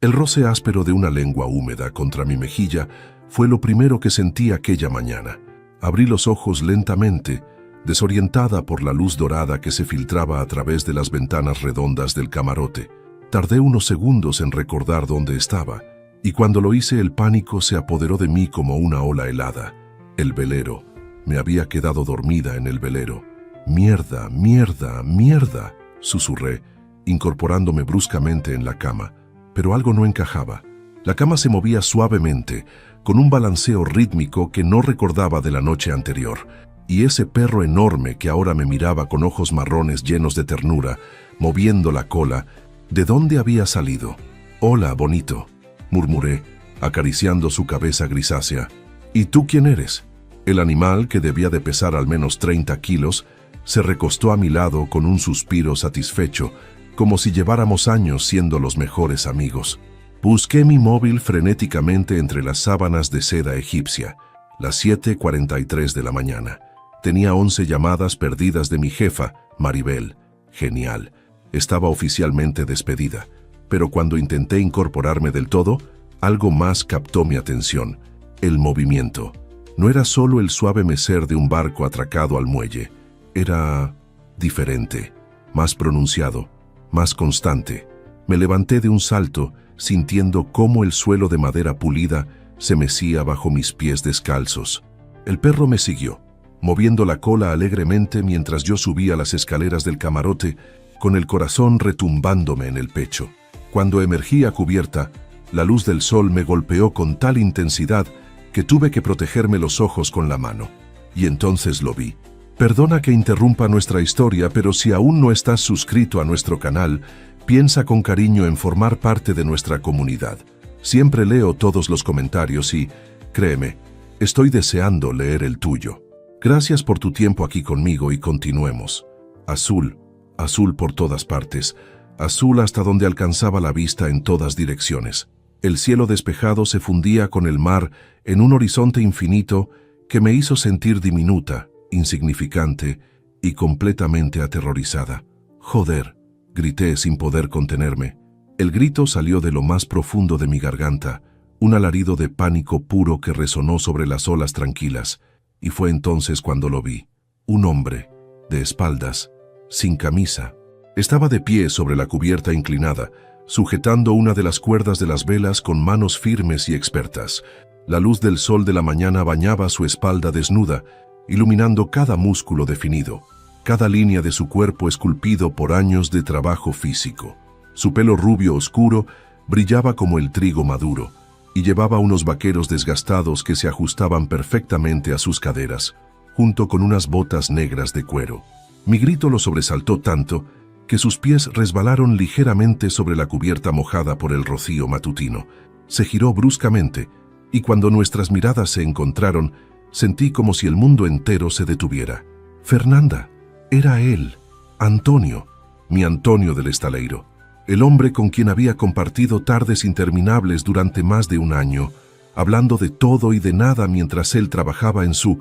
El roce áspero de una lengua húmeda contra mi mejilla fue lo primero que sentí aquella mañana. Abrí los ojos lentamente, desorientada por la luz dorada que se filtraba a través de las ventanas redondas del camarote. Tardé unos segundos en recordar dónde estaba, y cuando lo hice el pánico se apoderó de mí como una ola helada. El velero. Me había quedado dormida en el velero. «Mierda, mierda, mierda», susurré, incorporándome bruscamente en la cama. Pero algo no encajaba. La cama se movía suavemente, con un balanceo rítmico que no recordaba de la noche anterior, y ese perro enorme que ahora me miraba con ojos marrones llenos de ternura, moviendo la cola, ¿de dónde había salido? «Hola, bonito», murmuré, acariciando su cabeza grisácea. «¿Y tú quién eres?». El animal, que debía de pesar al menos 30 kilos, se recostó a mi lado con un suspiro satisfecho, como si lleváramos años siendo los mejores amigos. Busqué mi móvil frenéticamente entre las sábanas de seda egipcia. Las 7:43 de la mañana. Tenía 11 llamadas perdidas de mi jefa, Maribel. Genial. Estaba oficialmente despedida. Pero cuando intenté incorporarme del todo, algo más captó mi atención. El movimiento. No era solo el suave mecer de un barco atracado al muelle. Era diferente, más pronunciado, más constante. Me levanté de un salto, sintiendo cómo el suelo de madera pulida se mecía bajo mis pies descalzos. El perro me siguió, moviendo la cola alegremente mientras yo subía las escaleras del camarote, con el corazón retumbándome en el pecho. Cuando emergí a cubierta, la luz del sol me golpeó con tal intensidad que tuve que protegerme los ojos con la mano. Y entonces lo vi. Perdona que interrumpa nuestra historia, pero si aún no estás suscrito a nuestro canal, piensa con cariño en formar parte de nuestra comunidad. Siempre leo todos los comentarios y, créeme, estoy deseando leer el tuyo. Gracias por tu tiempo aquí conmigo y continuemos. Azul, azul por todas partes, azul hasta donde alcanzaba la vista en todas direcciones. El cielo despejado se fundía con el mar en un horizonte infinito que me hizo sentir diminuta, insignificante y completamente aterrorizada. «Joder», grité sin poder contenerme. El grito salió de lo más profundo de mi garganta, un alarido de pánico puro que resonó sobre las olas tranquilas, y fue entonces cuando lo vi. Un hombre, de espaldas, sin camisa. Estaba de pie sobre la cubierta inclinada, sujetando una de las cuerdas de las velas con manos firmes y expertas. La luz del sol de la mañana bañaba su espalda desnuda, iluminando cada músculo definido, cada línea de su cuerpo esculpido por años de trabajo físico. Su pelo rubio oscuro brillaba como el trigo maduro, y llevaba unos vaqueros desgastados que se ajustaban perfectamente a sus caderas, junto con unas botas negras de cuero. Mi grito lo sobresaltó tanto que sus pies resbalaron ligeramente sobre la cubierta mojada por el rocío matutino. Se giró bruscamente, y cuando nuestras miradas se encontraron, sentí como si el mundo entero se detuviera. Fernanda, era él, Antonio, mi Antonio del Estaleiro, el hombre con quien había compartido tardes interminables durante más de un año, hablando de todo y de nada mientras él trabajaba en su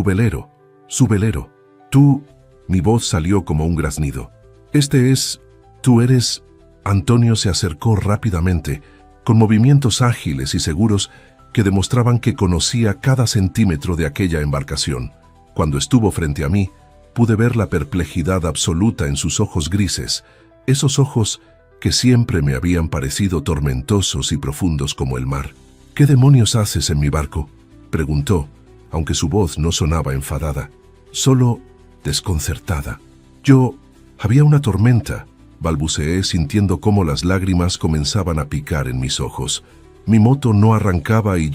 velero. Su velero. Tú... Mi voz salió como un graznido. Tú eres... Antonio se acercó rápidamente, con movimientos ágiles y seguros que demostraban que conocía cada centímetro de aquella embarcación. Cuando estuvo frente a mí, pude ver la perplejidad absoluta en sus ojos grises, esos ojos que siempre me habían parecido tormentosos y profundos como el mar. «¿Qué demonios haces en mi barco?», preguntó, aunque su voz no sonaba enfadada, solo desconcertada. Había una tormenta», balbuceé sintiendo cómo las lágrimas comenzaban a picar en mis ojos. Mi moto no arrancaba y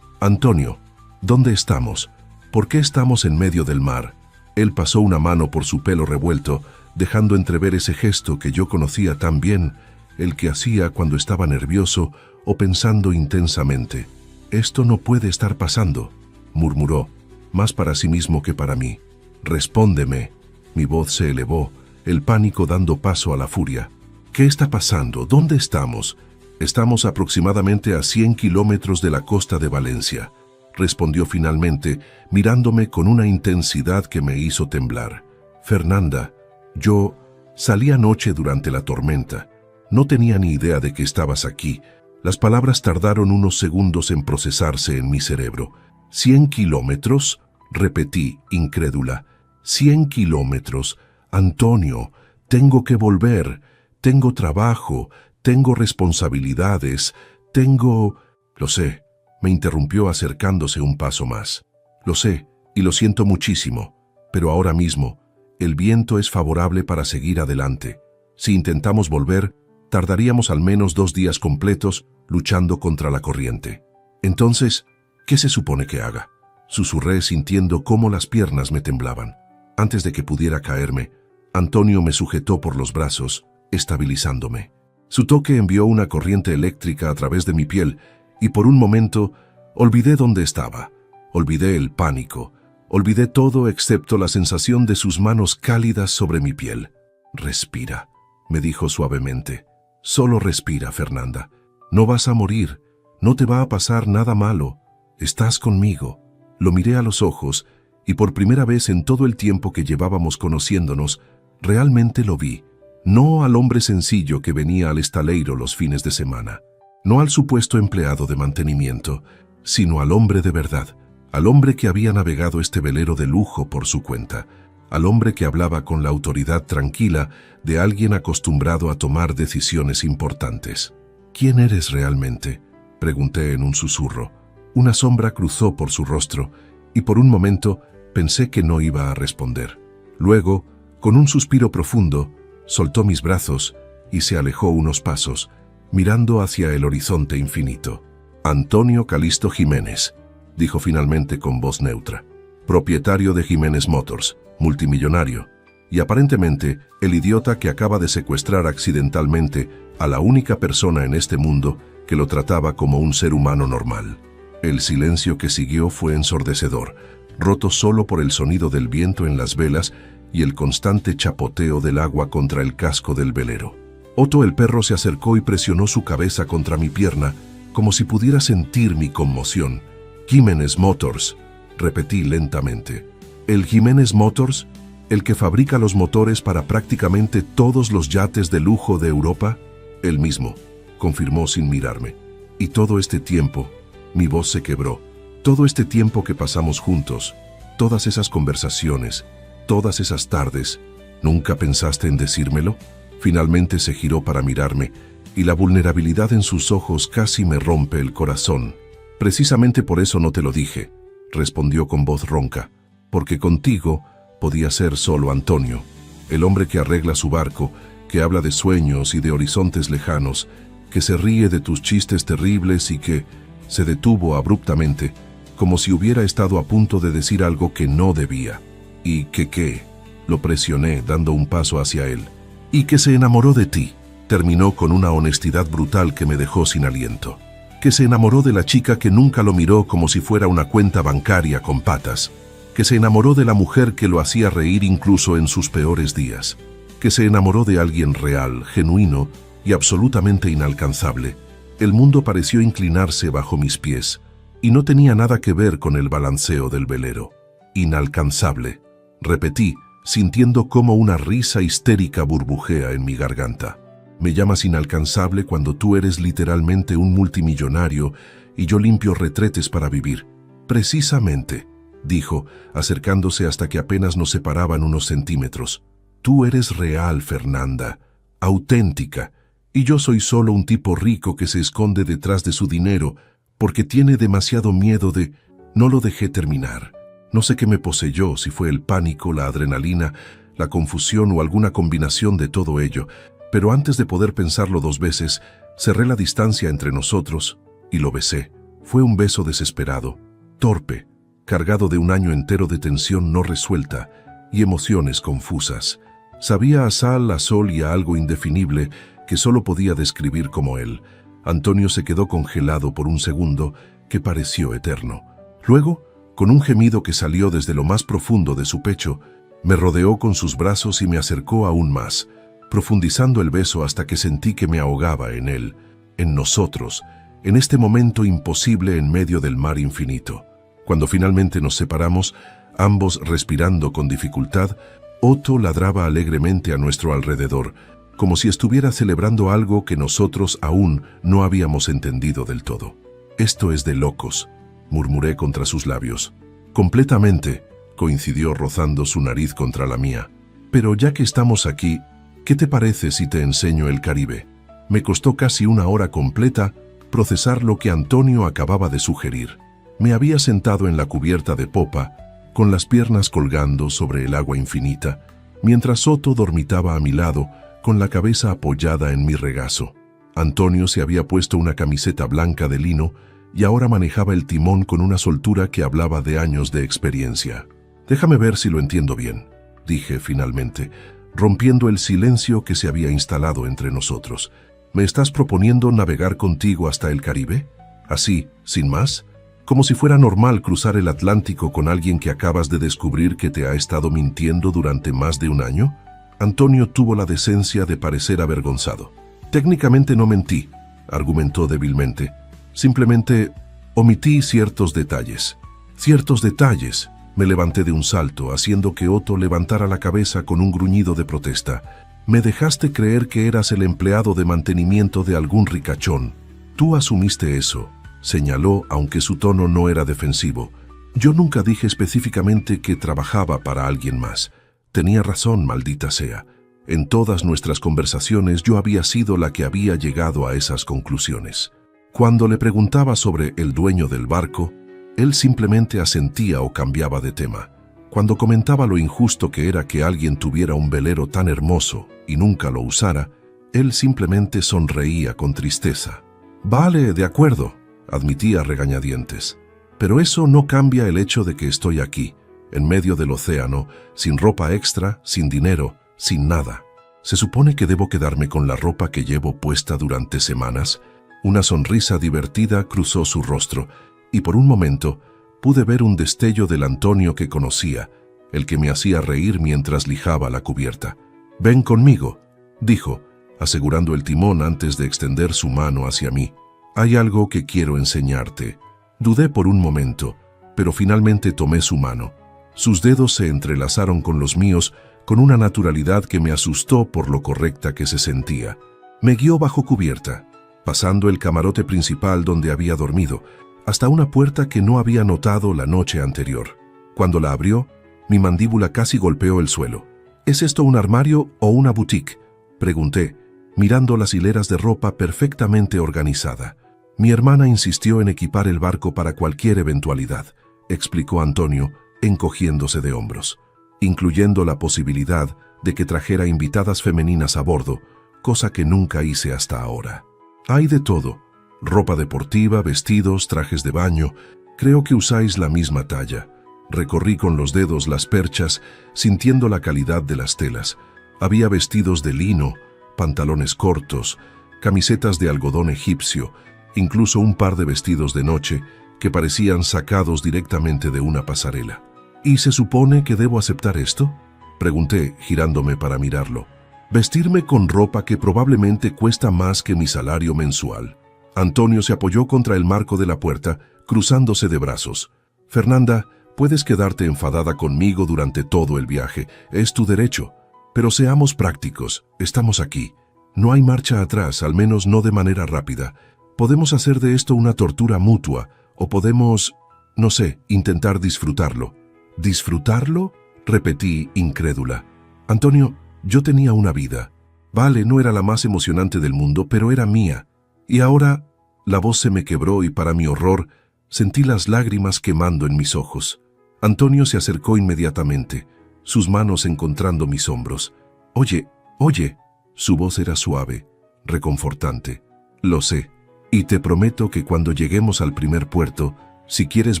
«Antonio, ¿dónde estamos? ¿Por qué estamos en medio del mar?». Él pasó una mano por su pelo revuelto, dejando entrever ese gesto que yo conocía tan bien, el que hacía cuando estaba nervioso o pensando intensamente. «Esto no puede estar pasando», murmuró, más para sí mismo que para mí. «Respóndeme». Mi voz se elevó, el pánico dando paso a la furia. «¿Qué está pasando? ¿Dónde estamos?». «Estamos aproximadamente a 100 kilómetros de la costa de Valencia», respondió finalmente, mirándome con una intensidad que me hizo temblar. «Fernanda, yo salí anoche durante la tormenta. No tenía ni idea de que estabas aquí. Las palabras tardaron unos segundos en procesarse en mi cerebro. 100 kilómetros, repetí, incrédula. 100 kilómetros. Antonio, tengo que volver. Tengo trabajo, tengo responsabilidades, tengo... Lo sé, me interrumpió acercándose un paso más. Lo sé, y lo siento muchísimo, pero ahora mismo, el viento es favorable para seguir adelante. Si intentamos volver, tardaríamos al menos 2 días completos luchando contra la corriente. Entonces, ¿qué se supone que haga? Susurré sintiendo cómo las piernas me temblaban. Antes de que pudiera caerme, Antonio me sujetó por los brazos, estabilizándome. Su toque envió una corriente eléctrica a través de mi piel y por un momento olvidé dónde estaba. Olvidé el pánico. Olvidé todo excepto la sensación de sus manos cálidas sobre mi piel. Respira, me dijo suavemente. Solo respira, Fernanda. No vas a morir. No te va a pasar nada malo. Estás conmigo. Lo miré a los ojos y por primera vez en todo el tiempo que llevábamos conociéndonos, realmente lo vi. No al hombre sencillo que venía al estaleiro los fines de semana. No al supuesto empleado de mantenimiento, sino al hombre de verdad. Al hombre que había navegado este velero de lujo por su cuenta. Al hombre que hablaba con la autoridad tranquila de alguien acostumbrado a tomar decisiones importantes. ¿Quién eres realmente?, pregunté en un susurro. Una sombra cruzó por su rostro y por un momento pensé que no iba a responder. Luego, con un suspiro profundo, soltó mis brazos y se alejó unos pasos, mirando hacia el horizonte infinito. Antonio Calisto Jiménez, dijo finalmente con voz neutra, propietario de Jiménez Motors, multimillonario, y aparentemente el idiota que acaba de secuestrar accidentalmente a la única persona en este mundo que lo trataba como un ser humano normal. El silencio que siguió fue ensordecedor, roto solo por el sonido del viento en las velas y el constante chapoteo del agua contra el casco del velero. Otto el perro se acercó y presionó su cabeza contra mi pierna, como si pudiera sentir mi conmoción. Jiménez Motors, repetí lentamente. ¿El Jiménez Motors? ¿El que fabrica los motores para prácticamente todos los yates de lujo de Europa? El mismo, confirmó sin mirarme. Y todo este tiempo, mi voz se quebró. Todo este tiempo que pasamos juntos, todas esas conversaciones, todas esas tardes, ¿nunca pensaste en decírmelo? Finalmente se giró para mirarme, y la vulnerabilidad en sus ojos casi me rompe el corazón. Precisamente por eso no te lo dije, respondió con voz ronca, porque contigo podía ser solo Antonio, el hombre que arregla su barco, que habla de sueños y de horizontes lejanos, que se ríe de tus chistes terribles y que se detuvo abruptamente, como si hubiera estado a punto de decir algo que no debía. ¿Y qué? Lo presioné, dando un paso hacia él. Y que se enamoró de ti, terminó con una honestidad brutal que me dejó sin aliento. Que se enamoró de la chica que nunca lo miró como si fuera una cuenta bancaria con patas. Que se enamoró de la mujer que lo hacía reír incluso en sus peores días. Que se enamoró de alguien real, genuino y absolutamente inalcanzable. El mundo pareció inclinarse bajo mis pies, y no tenía nada que ver con el balanceo del velero. Inalcanzable, repetí, sintiendo cómo una risa histérica burbujea en mi garganta. Me llamas inalcanzable cuando tú eres literalmente un multimillonario y yo limpio retretes para vivir. Precisamente, dijo, acercándose hasta que apenas nos separaban unos centímetros. Tú eres real, Fernanda, auténtica, y yo soy solo un tipo rico que se esconde detrás de su dinero porque tiene demasiado miedo de... No lo dejé terminar. No sé qué me poseyó, si fue el pánico, la adrenalina, la confusión o alguna combinación de todo ello, pero antes de poder pensarlo 2 veces, cerré la distancia entre nosotros y lo besé. Fue un beso desesperado, torpe, cargado de un año entero de tensión no resuelta y emociones confusas. Sabía a sal, a sol y a algo indefinible que solo podía describir como él. Antonio se quedó congelado por un segundo que pareció eterno. Luego, con un gemido que salió desde lo más profundo de su pecho, me rodeó con sus brazos y me acercó aún más, profundizando el beso hasta que sentí que me ahogaba en él, en nosotros, en este momento imposible en medio del mar infinito. Cuando finalmente nos separamos, ambos respirando con dificultad, Otto ladraba alegremente a nuestro alrededor, como si estuviera celebrando algo que nosotros aún no habíamos entendido del todo. «Esto es de locos», murmuré contra sus labios. «Completamente», coincidió rozando su nariz contra la mía. «Pero ya que estamos aquí, ¿qué te parece si te enseño el Caribe?» Me costó casi una hora completa procesar lo que Antonio acababa de sugerir. Me había sentado en la cubierta de popa, con las piernas colgando sobre el agua infinita, mientras Soto dormitaba a mi lado, con la cabeza apoyada en mi regazo. Antonio se había puesto una camiseta blanca de lino y ahora manejaba el timón con una soltura que hablaba de años de experiencia. «Déjame ver si lo entiendo bien», dije finalmente, rompiendo el silencio que se había instalado entre nosotros. «¿Me estás proponiendo navegar contigo hasta el Caribe? Así, sin más, como si fuera normal cruzar el Atlántico con alguien que acabas de descubrir que te ha estado mintiendo durante más de un año?» Antonio tuvo la decencia de parecer avergonzado. «Técnicamente no mentí», argumentó débilmente. «Simplemente omití ciertos detalles». «Ciertos detalles». Me levanté de un salto, haciendo que Otto levantara la cabeza con un gruñido de protesta. «Me dejaste creer que eras el empleado de mantenimiento de algún ricachón. Tú asumiste eso», señaló, aunque su tono no era defensivo. «Yo nunca dije específicamente que trabajaba para alguien más. Tenía razón, maldita sea. En todas nuestras conversaciones yo había sido la que había llegado a esas conclusiones». Cuando le preguntaba sobre el dueño del barco, él simplemente asentía o cambiaba de tema. Cuando comentaba lo injusto que era que alguien tuviera un velero tan hermoso y nunca lo usara, él simplemente sonreía con tristeza. «Vale, de acuerdo», admitía regañadientes. «Pero eso no cambia el hecho de que estoy aquí, en medio del océano, sin ropa extra, sin dinero, sin nada. ¿Se supone que debo quedarme con la ropa que llevo puesta durante semanas?» Una sonrisa divertida cruzó su rostro, y por un momento pude ver un destello del Antonio que conocía, el que me hacía reír mientras lijaba la cubierta. «Ven conmigo», dijo, asegurando el timón antes de extender su mano hacia mí. «Hay algo que quiero enseñarte». Dudé por un momento, pero finalmente tomé su mano. Sus dedos se entrelazaron con los míos con una naturalidad que me asustó por lo correcta que se sentía. Me guió bajo cubierta, pasando el camarote principal donde había dormido, hasta una puerta que no había notado la noche anterior. Cuando la abrió, mi mandíbula casi golpeó el suelo. «¿Es esto un armario o una boutique?», pregunté, mirando las hileras de ropa perfectamente organizada. «Mi hermana insistió en equipar el barco para cualquier eventualidad», explicó Antonio, encogiéndose de hombros, incluyendo la posibilidad de que trajera invitadas femeninas a bordo, cosa que nunca hice hasta ahora. «Hay de todo. Ropa deportiva, vestidos, trajes de baño. Creo que usáis la misma talla». Recorrí con los dedos las perchas, sintiendo la calidad de las telas. Había vestidos de lino, pantalones cortos, camisetas de algodón egipcio, incluso un par de vestidos de noche que parecían sacados directamente de una pasarela. «¿Y se supone que debo aceptar esto?», pregunté, girándome para mirarlo. «Vestirme con ropa que probablemente cuesta más que mi salario mensual». Antonio se apoyó contra el marco de la puerta, cruzándose de brazos. «Fernanda, puedes quedarte enfadada conmigo durante todo el viaje, es tu derecho. Pero seamos prácticos, estamos aquí. No hay marcha atrás, al menos no de manera rápida. Podemos hacer de esto una tortura mutua, o podemos, no sé, intentar disfrutarlo». «¿Disfrutarlo?», repetí, incrédula. «Antonio, yo tenía una vida. Vale, no era la más emocionante del mundo, pero era mía. Y ahora...». La voz se me quebró y para mi horror sentí las lágrimas quemando en mis ojos. Antonio se acercó inmediatamente, sus manos encontrando mis hombros. «Oye, oye». Su voz era suave, reconfortante. «Lo sé, y te prometo que cuando lleguemos al primer puerto, si quieres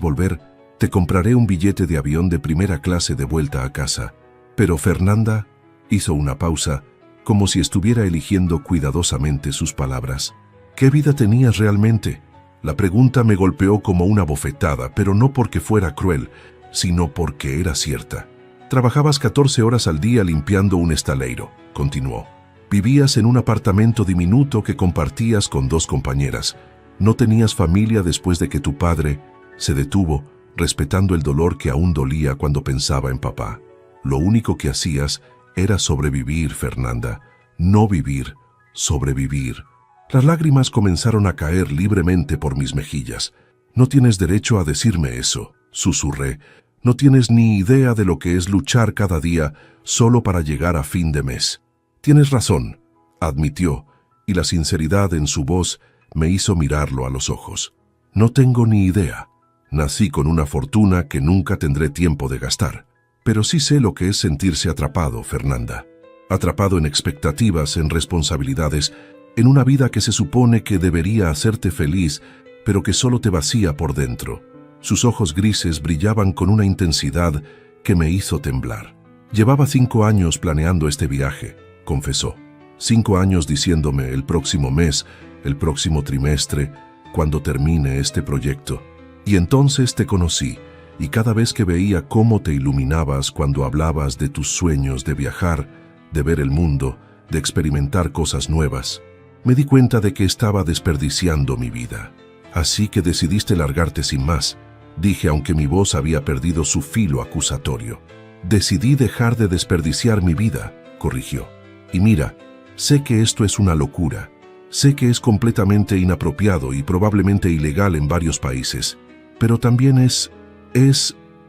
volver, te compraré un billete de avión de primera clase de vuelta a casa». «Pero Fernanda», hizo una pausa, como si estuviera eligiendo cuidadosamente sus palabras. «¿Qué vida tenías realmente?». La pregunta me golpeó como una bofetada, pero no porque fuera cruel, sino porque era cierta. «Trabajabas 14 horas al día limpiando un estaleiro», continuó. «Vivías en un apartamento diminuto que compartías con 2 compañeras. No tenías familia después de que tu padre se detuvo, respetando el dolor que aún dolía cuando pensaba en papá. Lo único que hacías era sobrevivir, Fernanda. no vivir, sobrevivir. Las lágrimas comenzaron a caer libremente por mis mejillas. No tienes derecho a decirme eso, susurré. No tienes ni idea de lo que es luchar cada día solo para llegar a fin de mes. Tienes razón, admitió, y la sinceridad en su voz me hizo mirarlo a los ojos. No tengo ni idea. Nací con una fortuna que nunca tendré tiempo de gastar. Pero sí sé lo que es sentirse atrapado, Fernanda. Atrapado en expectativas, en responsabilidades, en una vida que se supone que debería hacerte feliz, pero que solo te vacía por dentro. Sus ojos grises brillaban con una intensidad que me hizo temblar. Llevaba 5 años planeando este viaje, confesó. 5 años diciéndome el próximo mes, el próximo trimestre, cuando termine este proyecto. Y entonces te conocí, y cada vez que veía cómo te iluminabas cuando hablabas de tus sueños de viajar, de ver el mundo, de experimentar cosas nuevas, me di cuenta de que estaba desperdiciando mi vida. Así que decidiste largarte sin más, dije aunque mi voz había perdido su filo acusatorio. Decidí dejar de desperdiciar mi vida, corrigió. Y mira, sé que esto es una locura. Sé que es completamente inapropiado y probablemente ilegal en varios países. Pero también es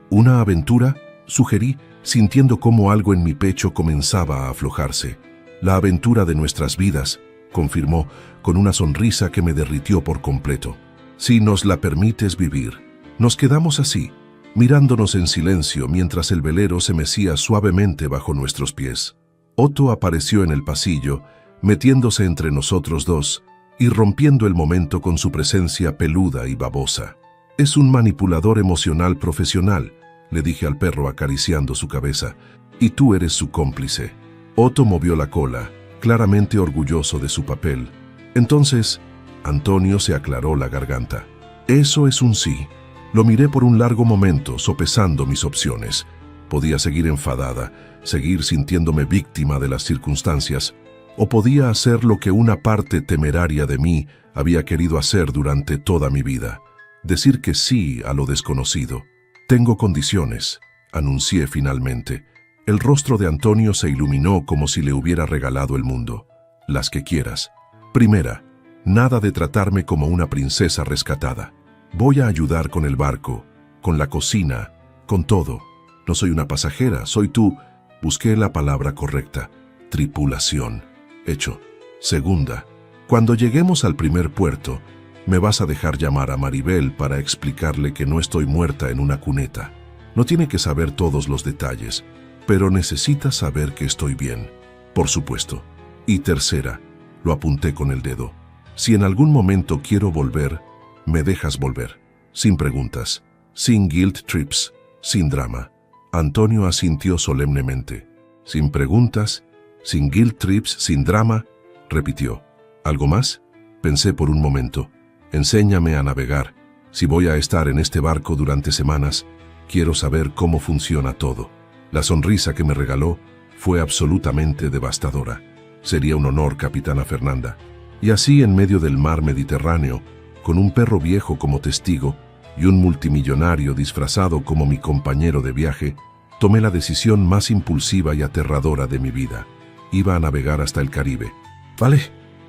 una aventura, sugerí, sintiendo cómo algo en mi pecho comenzaba a aflojarse. La aventura de nuestras vidas, confirmó, con una sonrisa que me derritió por completo. Si nos la permites vivir. Nos quedamos así, mirándonos en silencio mientras el velero se mecía suavemente bajo nuestros pies. Otto apareció en el pasillo, metiéndose entre nosotros dos y rompiendo el momento con su presencia peluda y babosa. Es un manipulador emocional profesional, le dije al perro acariciando su cabeza, y tú eres su cómplice. Otto movió la cola, claramente orgulloso de su papel. Entonces, Antonio se aclaró la garganta. Eso es un sí. Lo miré por un largo momento, sopesando mis opciones. Podía seguir enfadada, seguir sintiéndome víctima de las circunstancias, o podía hacer lo que una parte temeraria de mí había querido hacer durante toda mi vida. Decir que sí a lo desconocido. Tengo condiciones, anuncié finalmente. El rostro de Antonio se iluminó como si le hubiera regalado el mundo. Las que quieras. Primera, nada de tratarme como una princesa rescatada. Voy a ayudar con el barco, con la cocina, con todo. No soy una pasajera, soy tú. Busqué la palabra correcta. Tripulación. Hecho. Segunda, cuando lleguemos al primer puerto, me vas a dejar llamar a Maribel para explicarle que no estoy muerta en una cuneta. No tiene que saber todos los detalles, pero necesita saber que estoy bien. Por supuesto. Y tercera, lo apunté con el dedo. Si en algún momento quiero volver, me dejas volver. Sin preguntas, sin guilt trips, sin drama. Antonio asintió solemnemente. Sin preguntas, sin guilt trips, sin drama, repitió. ¿Algo más? Pensé por un momento. Enséñame a navegar. Si voy a estar en este barco durante semanas, quiero saber cómo funciona todo. La sonrisa que me regaló fue absolutamente devastadora. Sería un honor, capitana Fernanda. Y así, en medio del mar Mediterráneo, con un perro viejo como testigo y un multimillonario disfrazado como mi compañero de viaje, tomé la decisión más impulsiva y aterradora de mi vida. Iba a navegar hasta el Caribe. Vale,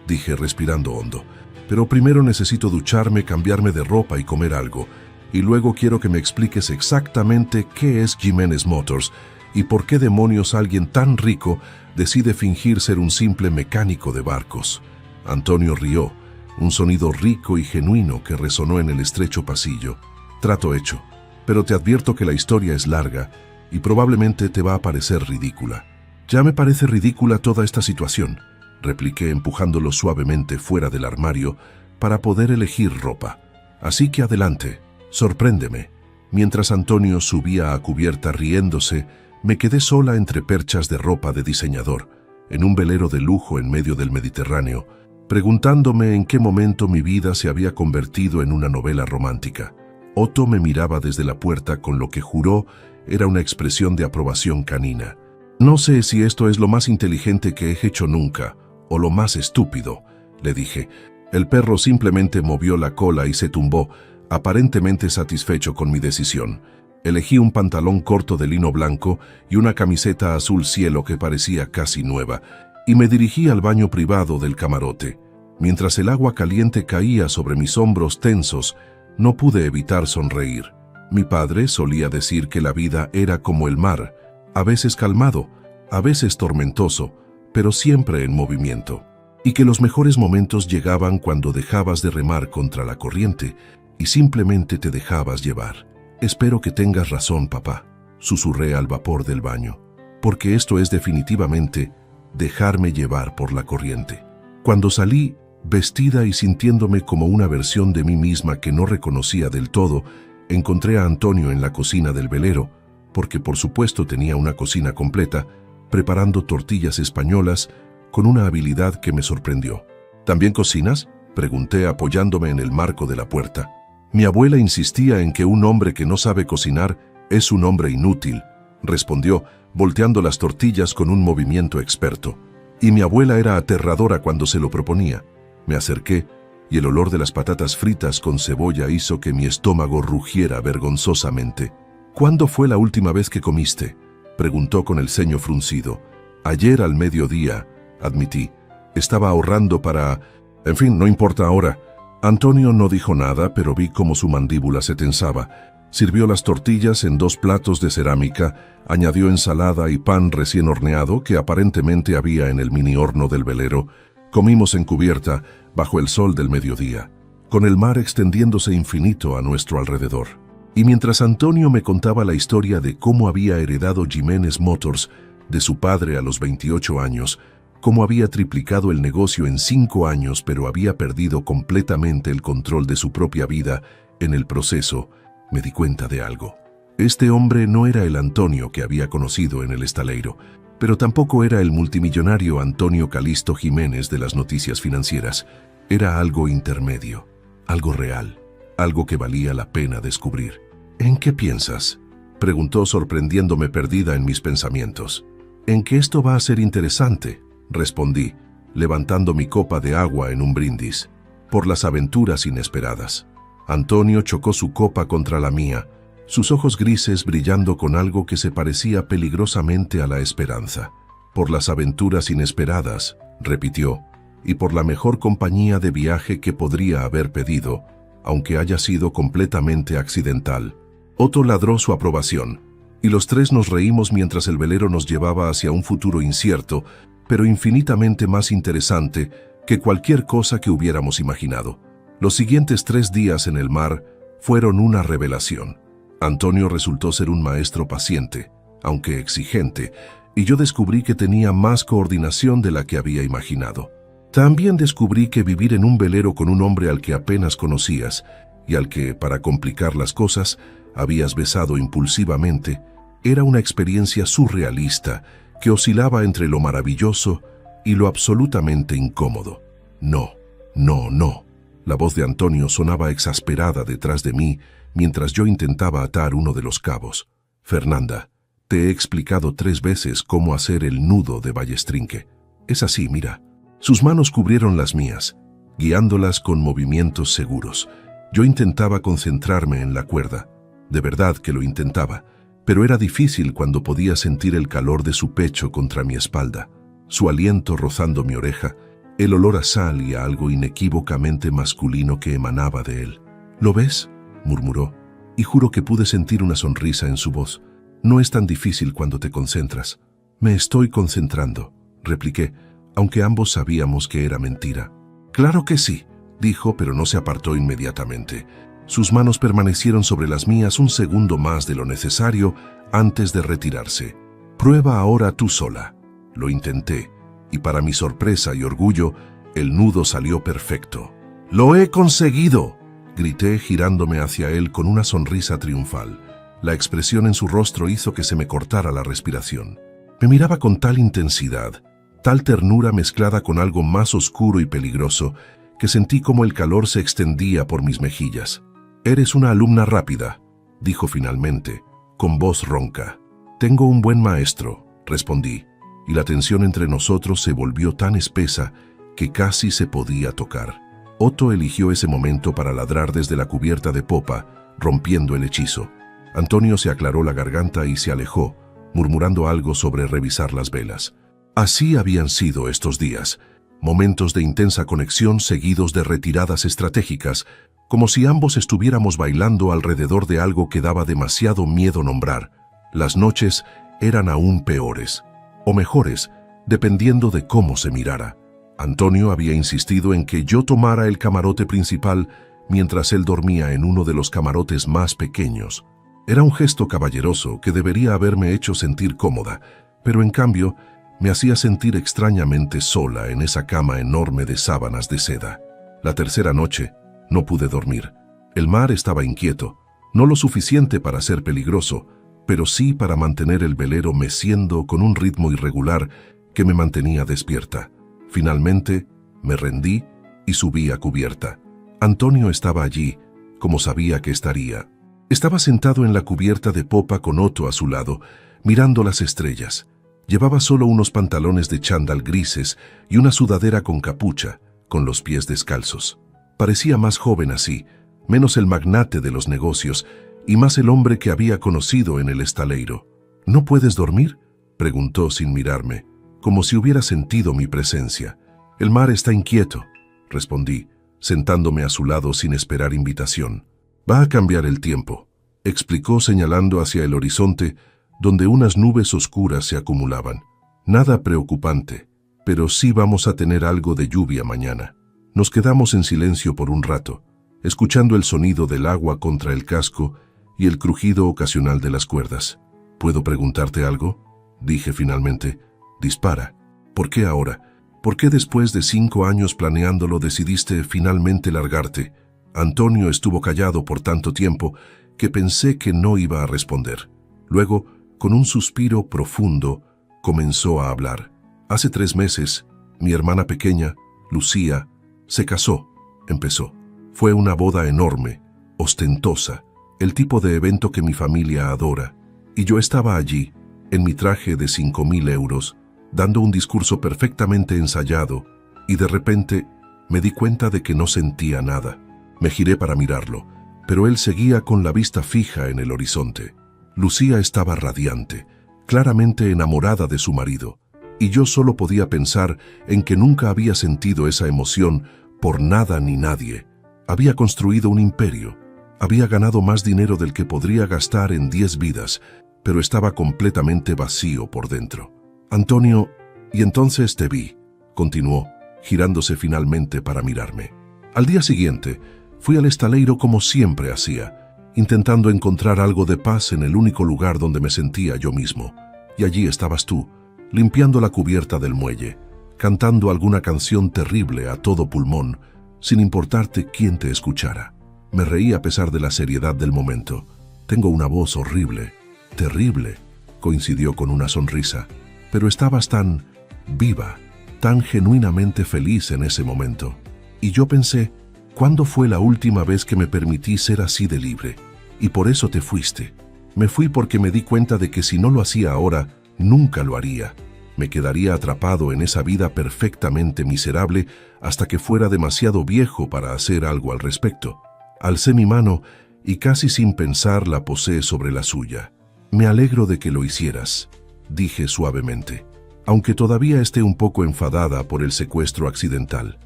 dije respirando hondo. Pero primero necesito ducharme, cambiarme de ropa y comer algo. Y luego quiero que me expliques exactamente qué es Jiménez Motors y por qué demonios alguien tan rico decide fingir ser un simple mecánico de barcos. Antonio rió, un sonido rico y genuino que resonó en el estrecho pasillo. Trato hecho, pero te advierto que la historia es larga y probablemente te va a parecer ridícula. Ya me parece ridícula toda esta situación, repliqué empujándolo suavemente fuera del armario para poder elegir ropa. Así que adelante, sorpréndeme. Mientras Antonio subía a cubierta riéndose, me quedé sola entre perchas de ropa de diseñador, en un velero de lujo en medio del Mediterráneo, preguntándome en qué momento mi vida se había convertido en una novela romántica. Otto me miraba desde la puerta con lo que juró era una expresión de aprobación canina. No sé si esto es lo más inteligente que he hecho nunca, o lo más estúpido, le dije. El perro simplemente movió la cola y se tumbó, aparentemente satisfecho con mi decisión. Elegí un pantalón corto de lino blanco y una camiseta azul cielo que parecía casi nueva, y me dirigí al baño privado del camarote. Mientras el agua caliente caía sobre mis hombros tensos, no pude evitar sonreír. Mi padre solía decir que la vida era como el mar, a veces calmado, a veces tormentoso, pero siempre en movimiento, y que los mejores momentos llegaban cuando dejabas de remar contra la corriente y simplemente te dejabas llevar. Espero que tengas razón, papá, susurré al vapor del baño, porque esto es definitivamente dejarme llevar por la corriente. Cuando salí, vestida y sintiéndome como una versión de mí misma que no reconocía del todo, encontré a Antonio en la cocina del velero, porque por supuesto tenía una cocina completa, preparando tortillas españolas con una habilidad que me sorprendió. ¿También cocinas?, pregunté apoyándome en el marco de la puerta. Mi abuela insistía en que un hombre que no sabe cocinar es un hombre inútil, respondió, volteando las tortillas con un movimiento experto. Y mi abuela era aterradora cuando se lo proponía. Me acerqué y el olor de las patatas fritas con cebolla hizo que mi estómago rugiera vergonzosamente. ¿Cuándo fue la última vez que comiste?, preguntó con el ceño fruncido. Ayer al mediodía, admití. Estaba ahorrando para... En fin, no importa ahora. Antonio no dijo nada, pero vi cómo su mandíbula se tensaba. Sirvió las tortillas en 2 platos de cerámica, añadió ensalada y pan recién horneado que aparentemente había en el mini horno del velero. Comimos en cubierta, bajo el sol del mediodía, con el mar extendiéndose infinito a nuestro alrededor. Y mientras Antonio me contaba la historia de cómo había heredado Jiménez Motors de su padre a los 28 años, cómo había triplicado el negocio en 5 años pero había perdido completamente el control de su propia vida en el proceso, me di cuenta de algo. Este hombre no era el Antonio que había conocido en el estaleiro, pero tampoco era el multimillonario Antonio Calisto Jiménez de las noticias financieras. Era algo intermedio, algo real, algo que valía la pena descubrir. ¿En qué piensas?, preguntó sorprendiéndome perdida en mis pensamientos. En que esto va a ser interesante, respondí, levantando mi copa de agua en un brindis, por las aventuras inesperadas. Antonio chocó su copa contra la mía, sus ojos grises brillando con algo que se parecía peligrosamente a la esperanza. Por las aventuras inesperadas, repitió, y por la mejor compañía de viaje que podría haber pedido, aunque haya sido completamente accidental. Otto ladró su aprobación, y los tres nos reímos mientras el velero nos llevaba hacia un futuro incierto, pero infinitamente más interesante que cualquier cosa que hubiéramos imaginado. Los siguientes 3 días en el mar fueron una revelación. Antonio resultó ser un maestro paciente, aunque exigente, y yo descubrí que tenía más coordinación de la que había imaginado. También descubrí que vivir en un velero con un hombre al que apenas conocías y al que, para complicar las cosas, habías besado impulsivamente, era una experiencia surrealista que oscilaba entre lo maravilloso y lo absolutamente incómodo. No, no, no. La voz de Antonio sonaba exasperada detrás de mí mientras yo intentaba atar uno de los cabos. Fernanda, te he explicado 3 veces cómo hacer el nudo de ballestrinque. Es así, mira. Sus manos cubrieron las mías, guiándolas con movimientos seguros. Yo intentaba concentrarme en la cuerda. De verdad que lo intentaba, pero era difícil cuando podía sentir el calor de su pecho contra mi espalda, su aliento rozando mi oreja, el olor a sal y a algo inequívocamente masculino que emanaba de él. ¿Lo ves?, murmuró, y juro que pude sentir una sonrisa en su voz. No es tan difícil cuando te concentras. Me estoy concentrando, repliqué, aunque ambos sabíamos que era mentira. Claro que sí, dijo, pero no se apartó inmediatamente. Sus manos permanecieron sobre las mías un segundo más de lo necesario antes de retirarse. Prueba ahora tú sola. Lo intenté, y para mi sorpresa y orgullo, el nudo salió perfecto. ¡Lo he conseguido!, grité girándome hacia él con una sonrisa triunfal. La expresión en su rostro hizo que se me cortara la respiración. Me miraba con tal intensidad, tal ternura mezclada con algo más oscuro y peligroso, que sentí como el calor se extendía por mis mejillas. «Eres una alumna rápida», dijo finalmente, con voz ronca. «Tengo un buen maestro», respondí, y la tensión entre nosotros se volvió tan espesa que casi se podía tocar. Otto eligió ese momento para ladrar desde la cubierta de popa, rompiendo el hechizo. Antonio se aclaró la garganta y se alejó, murmurando algo sobre revisar las velas. Así habían sido estos días, momentos de intensa conexión seguidos de retiradas estratégicas, como si ambos estuviéramos bailando alrededor de algo que daba demasiado miedo nombrar. Las noches eran aún peores, o mejores, dependiendo de cómo se mirara. Antonio había insistido en que yo tomara el camarote principal mientras él dormía en uno de los camarotes más pequeños. Era un gesto caballeroso que debería haberme hecho sentir cómoda, pero en cambio me hacía sentir extrañamente sola en esa cama enorme de sábanas de seda. La tercera noche no pude dormir. El mar estaba inquieto, no lo suficiente para ser peligroso, pero sí para mantener el velero meciendo con un ritmo irregular que me mantenía despierta. Finalmente, me rendí y subí a cubierta. Antonio estaba allí, como sabía que estaría. Estaba sentado en la cubierta de popa con Otto a su lado, mirando las estrellas. Llevaba solo unos pantalones de chándal grises y una sudadera con capucha, con los pies descalzos. Parecía más joven así, menos el magnate de los negocios y más el hombre que había conocido en el estaleiro. ¿No puedes dormir?, preguntó sin mirarme, como si hubiera sentido mi presencia. El mar está inquieto, respondí, sentándome a su lado sin esperar invitación. Va a cambiar el tiempo, explicó señalando hacia el horizonte, donde unas nubes oscuras se acumulaban. Nada preocupante, pero sí vamos a tener algo de lluvia mañana. Nos quedamos en silencio por un rato, escuchando el sonido del agua contra el casco y el crujido ocasional de las cuerdas. ¿Puedo preguntarte algo?, dije finalmente. Dispara. ¿Por qué ahora? ¿Por qué después de 5 años planeándolo decidiste finalmente largarte? Antonio estuvo callado por tanto tiempo que pensé que no iba a responder. Luego, con un suspiro profundo, comenzó a hablar. Hace 3 meses, mi hermana pequeña, Lucía, se casó, empezó. Fue una boda enorme, ostentosa, el tipo de evento que mi familia adora. Y yo estaba allí, en mi traje de 5.000 euros, dando un discurso perfectamente ensayado, y de repente me di cuenta de que no sentía nada. Me giré para mirarlo, pero él seguía con la vista fija en el horizonte. Lucía estaba radiante, claramente enamorada de su marido, y yo solo podía pensar en que nunca había sentido esa emoción por nada ni nadie. Había construido un imperio, había ganado más dinero del que podría gastar en 10 vidas, pero estaba completamente vacío por dentro. Antonio, y entonces te vi, continuó, girándose finalmente para mirarme. Al día siguiente, fui al estaleiro como siempre hacía, intentando encontrar algo de paz en el único lugar donde me sentía yo mismo. Y allí estabas tú, limpiando la cubierta del muelle, cantando alguna canción terrible a todo pulmón, sin importarte quién te escuchara. Me reí a pesar de la seriedad del momento. Tengo una voz horrible, terrible, coincidió con una sonrisa, pero estabas tan viva, tan genuinamente feliz en ese momento. Y yo pensé, ¿cuándo fue la última vez que me permití ser así de libre? Y por eso te fuiste. Me fui porque me di cuenta de que si no lo hacía ahora, nunca lo haría. Me quedaría atrapado en esa vida perfectamente miserable hasta que fuera demasiado viejo para hacer algo al respecto. Alcé mi mano y casi sin pensar la posé sobre la suya. Me alegro de que lo hicieras, dije suavemente, aunque todavía esté un poco enfadada por el secuestro accidental.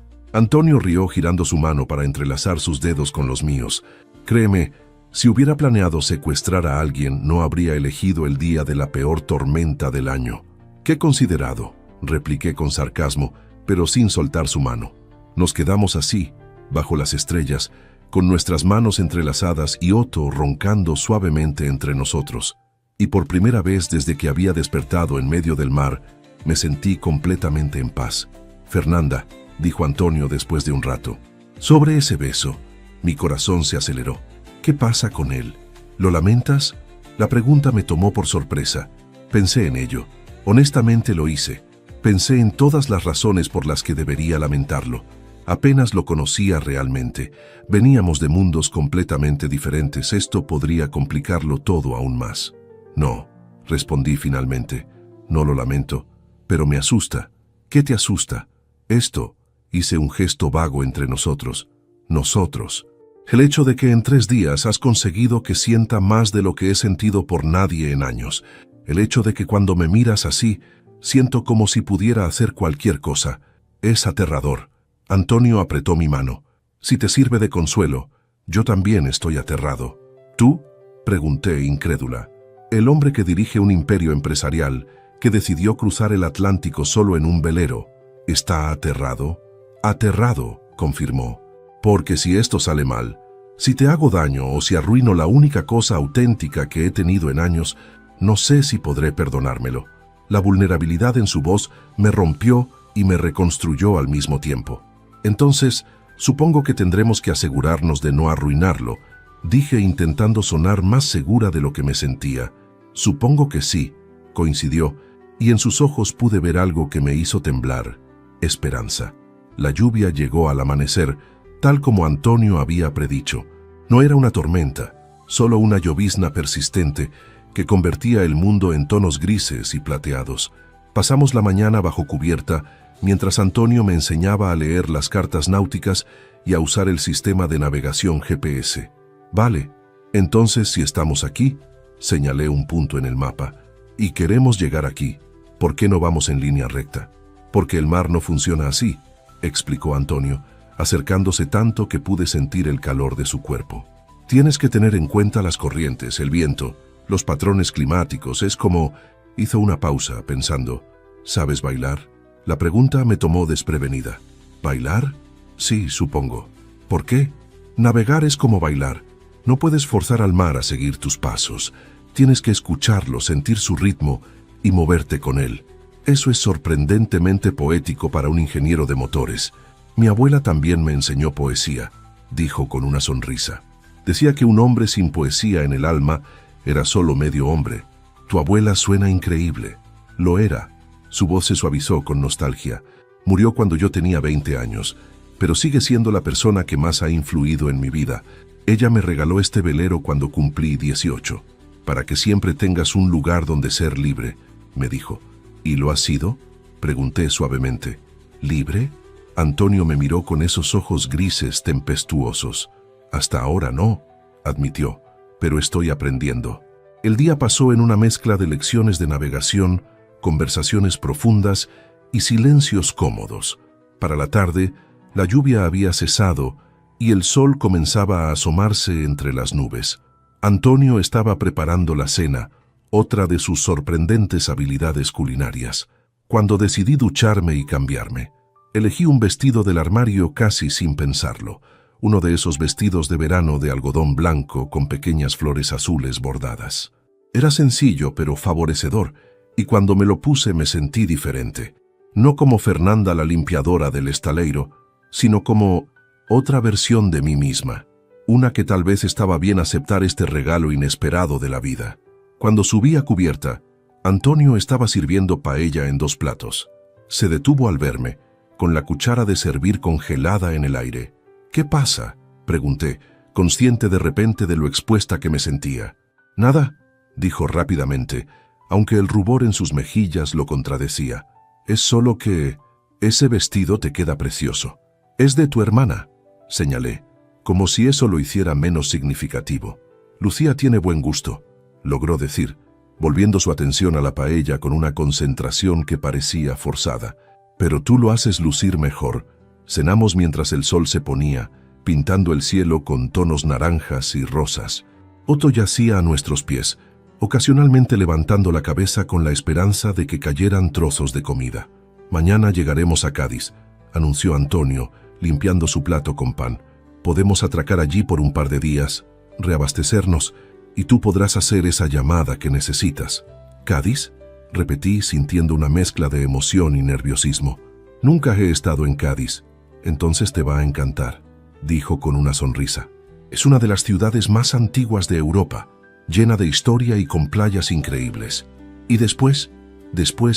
Antonio rió girando su mano para entrelazar sus dedos con los míos. Créeme, si hubiera planeado secuestrar a alguien, no habría elegido el día de la peor tormenta del año. «Qué considerado», repliqué con sarcasmo, pero sin soltar su mano. Nos quedamos así, bajo las estrellas, con nuestras manos entrelazadas y Otto roncando suavemente entre nosotros. Y por primera vez desde que había despertado en medio del mar, me sentí completamente en paz. «Fernanda», dijo Antonio después de un rato. Sobre ese beso, mi corazón se aceleró. ¿Qué pasa con él? ¿Lo lamentas? La pregunta me tomó por sorpresa. Pensé en ello. Honestamente lo hice. Pensé en todas las razones por las que debería lamentarlo. Apenas lo conocía realmente. Veníamos de mundos completamente diferentes. Esto podría complicarlo todo aún más. No, respondí finalmente. No lo lamento, pero me asusta. ¿Qué te asusta? Esto. Hice un gesto vago entre nosotros. Nosotros. El hecho de que en 3 días has conseguido que sienta más de lo que he sentido por nadie en años. El hecho de que cuando me miras así, Siento como si pudiera hacer cualquier cosa. Es aterrador. Antonio apretó mi mano. Si te sirve de consuelo, yo también estoy aterrado. ¿Tú? Pregunté incrédula. El hombre que dirige un imperio empresarial, que decidió cruzar el Atlántico solo en un velero, ¿está aterrado? Aterrado, confirmó. Porque si esto sale mal, si te hago daño o si arruino la única cosa auténtica que he tenido en años, no sé si podré perdonármelo. La vulnerabilidad en su voz me rompió y me reconstruyó al mismo tiempo. Entonces, supongo que tendremos que asegurarnos de no arruinarlo, dije intentando sonar más segura de lo que me sentía. Supongo que sí, coincidió, y en sus ojos pude ver algo que me hizo temblar: esperanza. La lluvia llegó al amanecer, tal como Antonio había predicho. No era una tormenta, solo una llovizna persistente que convertía el mundo en tonos grises y plateados. Pasamos la mañana bajo cubierta, mientras Antonio me enseñaba a leer las cartas náuticas y a usar el sistema de navegación GPS. Vale, entonces si estamos aquí, señalé un punto en el mapa, y queremos llegar aquí, ¿por qué no vamos en línea recta? Porque el mar no funciona así, explicó Antonio, acercándose tanto que pude sentir el calor de su cuerpo. Tienes que tener en cuenta las corrientes, el viento, los patrones climáticos. Es como... Hizo una pausa, pensando. ¿Sabes bailar? La pregunta me tomó desprevenida. ¿Bailar? Sí, supongo. ¿Por qué? Navegar es como bailar. No puedes forzar al mar a seguir tus pasos. Tienes que escucharlo, sentir su ritmo y moverte con él. Eso es sorprendentemente poético para un ingeniero de motores. Mi abuela también me enseñó poesía, dijo con una sonrisa. Decía que un hombre sin poesía en el alma era solo medio hombre. Tu abuela suena increíble. Lo era. Su voz se suavizó con nostalgia. Murió cuando yo tenía 20 años, pero sigue siendo la persona que más ha influido en mi vida. Ella me regaló este velero cuando cumplí 18, para que siempre tengas un lugar donde ser libre, me dijo. ¿Y lo has sido? Pregunté suavemente. ¿Libre? Antonio me miró con esos ojos grises tempestuosos. Hasta ahora no, admitió, pero estoy aprendiendo. El día pasó en una mezcla de lecciones de navegación, conversaciones profundas y silencios cómodos. Para la tarde, la lluvia había cesado y el sol comenzaba a asomarse entre las nubes. Antonio estaba preparando la cena, otra de sus sorprendentes habilidades culinarias. Cuando decidí ducharme y cambiarme, elegí un vestido del armario casi sin pensarlo, uno de esos vestidos de verano de algodón blanco con pequeñas flores azules bordadas. Era sencillo pero favorecedor, y cuando me lo puse me sentí diferente. No como Fernanda la limpiadora del estaleiro, sino como otra versión de mí misma, una que tal vez estaba bien aceptar este regalo inesperado de la vida. Cuando subí a cubierta, Antonio estaba sirviendo paella en 2 platos. Se detuvo al verme, con la cuchara de servir congelada en el aire. ¿Qué pasa?, pregunté, consciente de repente de lo expuesta que me sentía. Nada, dijo rápidamente, aunque el rubor en sus mejillas lo contradecía. Es solo que ese vestido te queda precioso. Es de tu hermana, señalé, como si eso lo hiciera menos significativo. Lucía tiene buen gusto, logró decir, volviendo su atención a la paella con una concentración que parecía forzada. Pero tú lo haces lucir mejor. Cenamos mientras el sol se ponía, pintando el cielo con tonos naranjas y rosas. Otto yacía a nuestros pies, ocasionalmente levantando la cabeza con la esperanza de que cayeran trozos de comida. Mañana llegaremos a Cádiz, anunció Antonio, limpiando su plato con pan. Podemos atracar allí por un par de días, reabastecernos, y tú podrás hacer esa llamada que necesitas. ¿Cádiz?, repetí, sintiendo una mezcla de emoción y nerviosismo. Nunca he estado en Cádiz. Entonces te va a encantar, dijo con una sonrisa. Es una de las ciudades más antiguas de Europa, llena de historia y con playas increíbles. Y después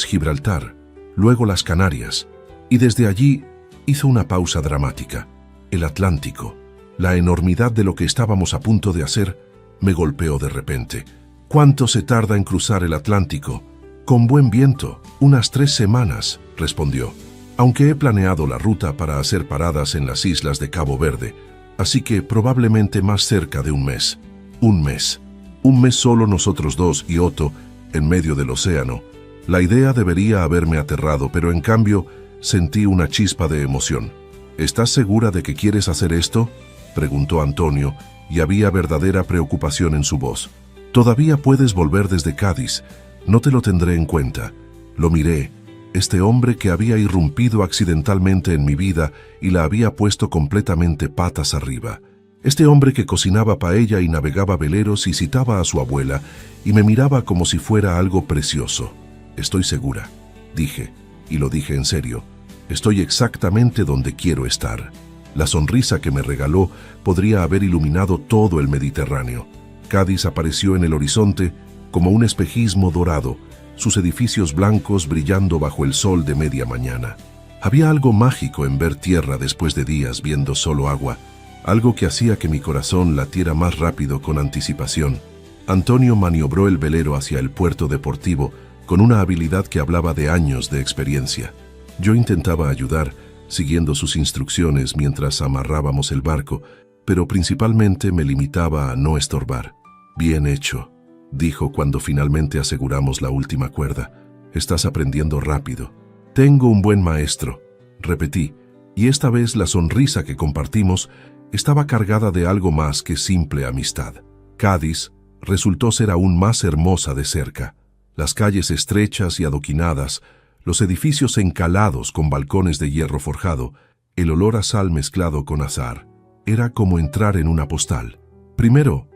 Gibraltar, luego las Canarias, y desde allí hizo una pausa dramática. El Atlántico, la enormidad de lo que estábamos a punto de hacer, me golpeó de repente. ¿Cuánto se tarda en cruzar el Atlántico? Con buen viento, unas 3 semanas, respondió, aunque he planeado la ruta para hacer paradas en las islas de Cabo Verde, así que probablemente más cerca de un mes. Un mes solo nosotros dos y Otto, en medio del océano, La idea debería haberme aterrado, pero en cambio sentí una chispa de emoción. ¿Estás segura de que quieres hacer esto?, preguntó Antonio, y había verdadera preocupación en su voz. Todavía puedes volver desde Cádiz, no te lo tendré en cuenta. Lo miré, este hombre que había irrumpido accidentalmente en mi vida y la había puesto completamente patas arriba. Este hombre que cocinaba paella y navegaba veleros y citaba a su abuela y me miraba como si fuera algo precioso. Estoy segura, dije, y lo dije en serio. Estoy exactamente donde quiero estar. La sonrisa que me regaló podría haber iluminado todo el Mediterráneo. Cádiz apareció en el horizonte como un espejismo dorado, sus edificios blancos brillando bajo el sol de media mañana. Había algo mágico en ver tierra después de días viendo solo agua, algo que hacía que mi corazón latiera más rápido con anticipación. Antonio maniobró el velero hacia el puerto deportivo con una habilidad que hablaba de años de experiencia. Yo intentaba ayudar, siguiendo sus instrucciones mientras amarrábamos el barco, pero principalmente me limitaba a no estorbar. Bien hecho, dijo cuando finalmente aseguramos la última cuerda. Estás aprendiendo rápido. Tengo un buen maestro, repetí, y esta vez la sonrisa que compartimos estaba cargada de algo más que simple amistad. Cádiz resultó ser aún más hermosa de cerca. Las calles estrechas y adoquinadas, los edificios encalados con balcones de hierro forjado, el olor a sal mezclado con azahar. Era como entrar en una postal.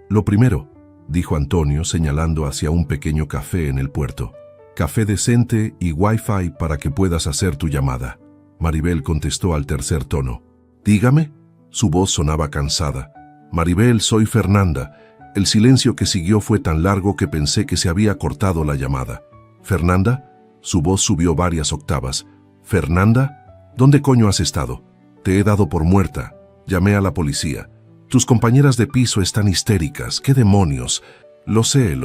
Lo primero, dijo Antonio señalando hacia un pequeño café en el puerto. Café decente y wifi para que puedas hacer tu llamada. Maribel contestó al tercer tono. Dígame. Su voz sonaba cansada. Maribel, soy Fernanda. El silencio que siguió fue tan largo que pensé que se había cortado la llamada. ¿Fernanda? Su voz subió varias octavas. ¿Fernanda? ¿Dónde coño has estado? Te he dado por muerta. Llamé a la policía. Tus compañeras de piso están histéricas. ¿Qué demonios? Lo sé,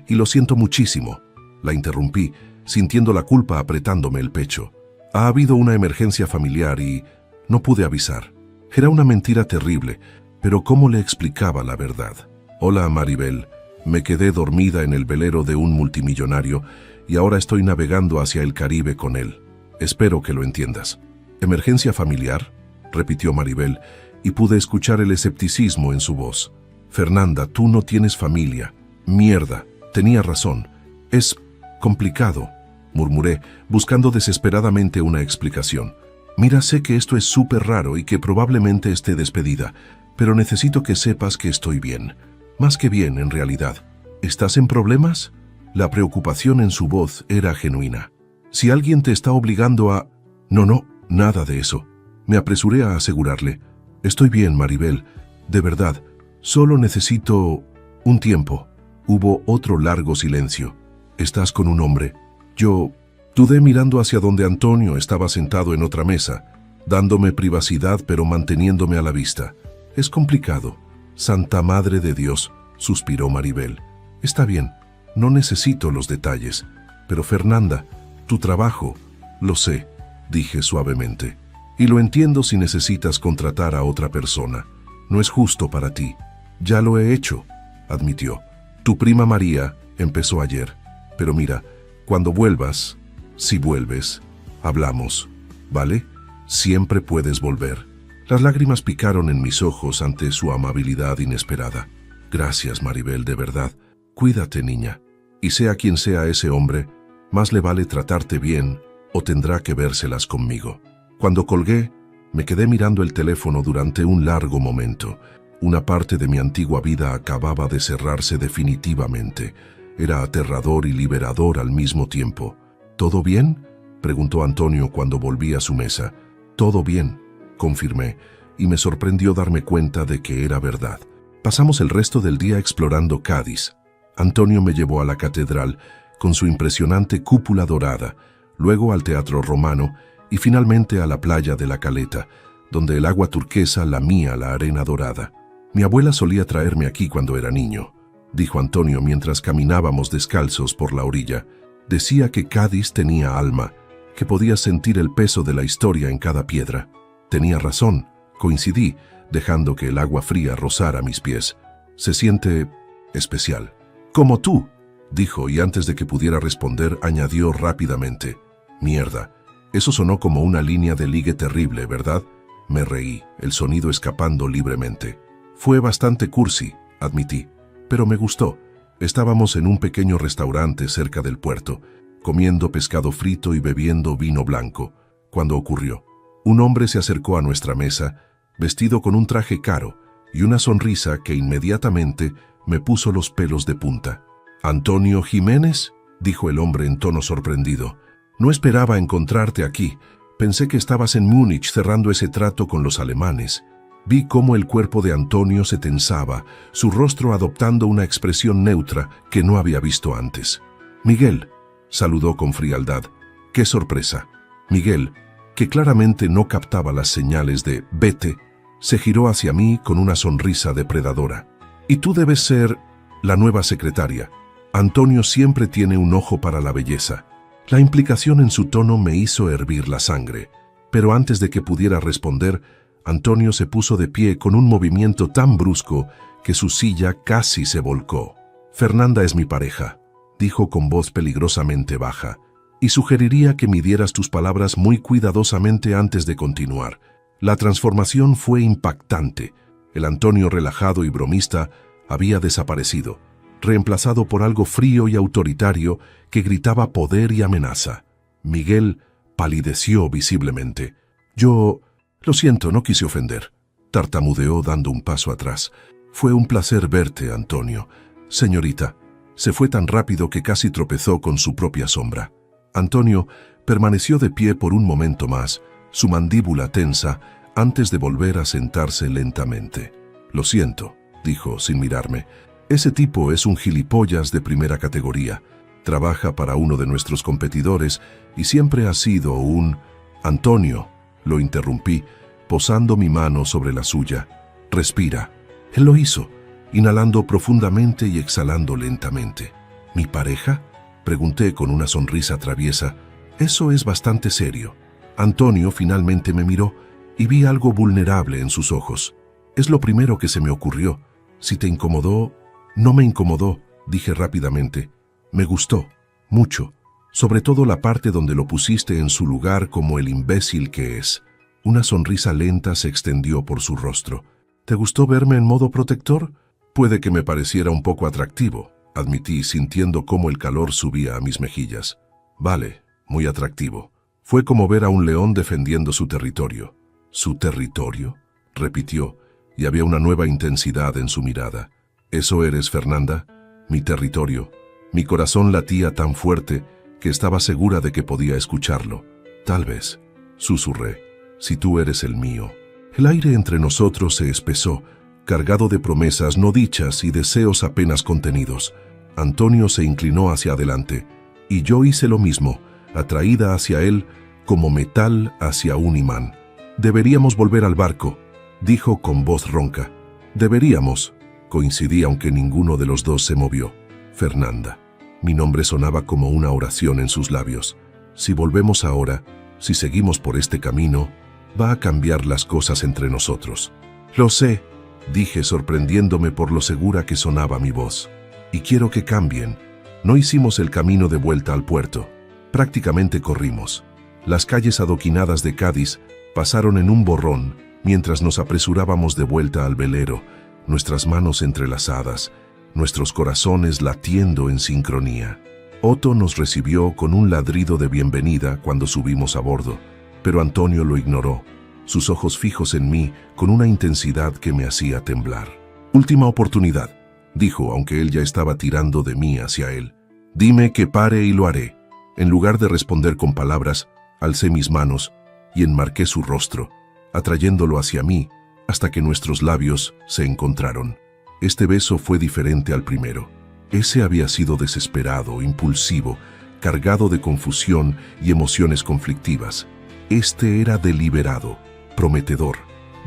y lo siento muchísimo. La interrumpí, sintiendo la culpa apretándome el pecho. Ha habido una emergencia familiar y no pude avisar. Era una mentira terrible, pero ¿cómo le explicaba la verdad? Hola, Maribel. Me quedé dormida en el velero de un multimillonario y ahora estoy navegando hacia el Caribe con él. Espero que lo entiendas. ¿Emergencia familiar?, repitió Maribel, y pude escuchar el escepticismo en su voz. Fernanda, tú no tienes familia. Mierda, tenía razón. Es complicado, murmuré, buscando desesperadamente una explicación. Mira, sé que esto es súper raro y que probablemente esté despedida, pero necesito que sepas que estoy bien. Más que bien, en realidad. ¿Estás en problemas? La preocupación en su voz era genuina. Si alguien te está obligando a... No, nada de eso. Me apresuré a asegurarle. Estoy bien, Maribel. De verdad, solo necesito un tiempo. Hubo otro largo silencio. ¿Estás con un hombre? Yo dudé mirando hacia donde Antonio estaba sentado en otra mesa, dándome privacidad pero manteniéndome a la vista. Es complicado. Santa Madre de Dios, suspiró Maribel. Está bien, no necesito los detalles. Pero Fernanda, tu trabajo, lo sé, dije suavemente. Y lo entiendo si necesitas contratar a otra persona. No es justo para ti. Ya lo he hecho, admitió. Tu prima María empezó ayer. Pero mira, cuando vuelvas, si vuelves, hablamos, ¿vale? Siempre puedes volver. Las lágrimas picaron en mis ojos ante su amabilidad inesperada. Gracias, Maribel, de verdad. Cuídate, niña. Y sea quien sea ese hombre, más le vale tratarte bien o tendrá que vérselas conmigo. Cuando colgué, me quedé mirando el teléfono durante un largo momento. Una parte de mi antigua vida acababa de cerrarse definitivamente. Era aterrador y liberador al mismo tiempo. ¿Todo bien?, preguntó Antonio cuando volví a su mesa. Todo bien, confirmé, y me sorprendió darme cuenta de que era verdad. Pasamos el resto del día explorando Cádiz. Antonio me llevó a la catedral, con su impresionante cúpula dorada, luego al Teatro Romano y finalmente a la playa de La Caleta, donde el agua turquesa lamía la arena dorada. Mi abuela solía traerme aquí cuando era niño, dijo Antonio mientras caminábamos descalzos por la orilla. Decía que Cádiz tenía alma, que podías sentir el peso de la historia en cada piedra. Tenía razón, coincidí, dejando que el agua fría rozara mis pies. Se siente especial. Como tú, dijo, y antes de que pudiera responder, añadió rápidamente: «Mierda, eso sonó como una línea de ligue terrible, ¿verdad?». Me reí, el sonido escapando libremente. Fue bastante cursi, admití, pero me gustó. Estábamos en un pequeño restaurante cerca del puerto, comiendo pescado frito y bebiendo vino blanco, cuando ocurrió. Un hombre se acercó a nuestra mesa, vestido con un traje caro y una sonrisa que inmediatamente me puso los pelos de punta. «¿Antonio Jiménez?», dijo el hombre en tono sorprendido. «No esperaba encontrarte aquí. Pensé que estabas en Múnich cerrando ese trato con los alemanes». Vi cómo el cuerpo de Antonio se tensaba, su rostro adoptando una expresión neutra que no había visto antes. «Miguel», saludó con frialdad. «Qué sorpresa». Miguel, que claramente no captaba las señales de «vete», se giró hacia mí con una sonrisa depredadora. «Y tú debes ser la nueva secretaria. Antonio siempre tiene un ojo para la belleza». La implicación en su tono me hizo hervir la sangre, pero antes de que pudiera responder, Antonio se puso de pie con un movimiento tan brusco que su silla casi se volcó. «Fernanda es mi pareja», dijo con voz peligrosamente baja, «y sugeriría que midieras tus palabras muy cuidadosamente antes de continuar». La transformación fue impactante. El Antonio relajado y bromista había desaparecido, reemplazado por algo frío y autoritario que gritaba poder y amenaza. Miguel palideció visiblemente. «Yo... lo siento, no quise ofender», tartamudeó dando un paso atrás. «Fue un placer verte, Antonio». «Señorita». Se fue tan rápido que casi tropezó con su propia sombra. Antonio permaneció de pie por un momento más, su mandíbula tensa, antes de volver a sentarse lentamente. «Lo siento», dijo sin mirarme. «Ese tipo es un gilipollas de primera categoría. Trabaja para uno de nuestros competidores y siempre ha sido un...». «Antonio», lo interrumpí, posando mi mano sobre la suya. «Respira». Él lo hizo, inhalando profundamente y exhalando lentamente. «¿Mi pareja?», pregunté con una sonrisa traviesa. «Eso es bastante serio». Antonio finalmente me miró y vi algo vulnerable en sus ojos. «Es lo primero que se me ocurrió. Si te incomodó...». «No me incomodó», dije rápidamente. «Me gustó, mucho, sobre todo la parte donde lo pusiste en su lugar como el imbécil que es». Una sonrisa lenta se extendió por su rostro. «¿Te gustó verme en modo protector?». «Puede que me pareciera un poco atractivo», admití, sintiendo cómo el calor subía a mis mejillas. «Vale, muy atractivo». Fue como ver a un león defendiendo su territorio. «¿Su territorio?», repitió, y había una nueva intensidad en su mirada. «¿Eso eres, Fernanda?». «Mi territorio». Mi corazón latía tan fuerte que estaba segura de que podía escucharlo. «Tal vez», susurré, «si tú eres el mío». El aire entre nosotros se espesó, cargado de promesas no dichas y deseos apenas contenidos. Antonio se inclinó hacia adelante, y yo hice lo mismo, atraída hacia él como metal hacia un imán. «Deberíamos volver al barco», dijo con voz ronca. «Deberíamos», coincidí aunque ninguno de los dos se movió. «Fernanda». Mi nombre sonaba como una oración en sus labios. «Si volvemos ahora, si seguimos por este camino, va a cambiar las cosas entre nosotros». «Lo sé», dije sorprendiéndome por lo segura que sonaba mi voz. «Y quiero que cambien». No hicimos el camino de vuelta al puerto. Prácticamente corrimos. Las calles adoquinadas de Cádiz pasaron en un borrón mientras nos apresurábamos de vuelta al velero, nuestras manos entrelazadas, nuestros corazones latiendo en sincronía. Otto nos recibió con un ladrido de bienvenida cuando subimos a bordo, pero Antonio lo ignoró, sus ojos fijos en mí con una intensidad que me hacía temblar. «Última oportunidad», dijo, aunque él ya estaba tirando de mí hacia él. «Dime que pare y lo haré». En lugar de responder con palabras, alcé mis manos y enmarqué su rostro, atrayéndolo hacia mí hasta que nuestros labios se encontraron. Este beso fue diferente al primero. Ese había sido desesperado, impulsivo, cargado de confusión y emociones conflictivas. Este era deliberado, prometedor,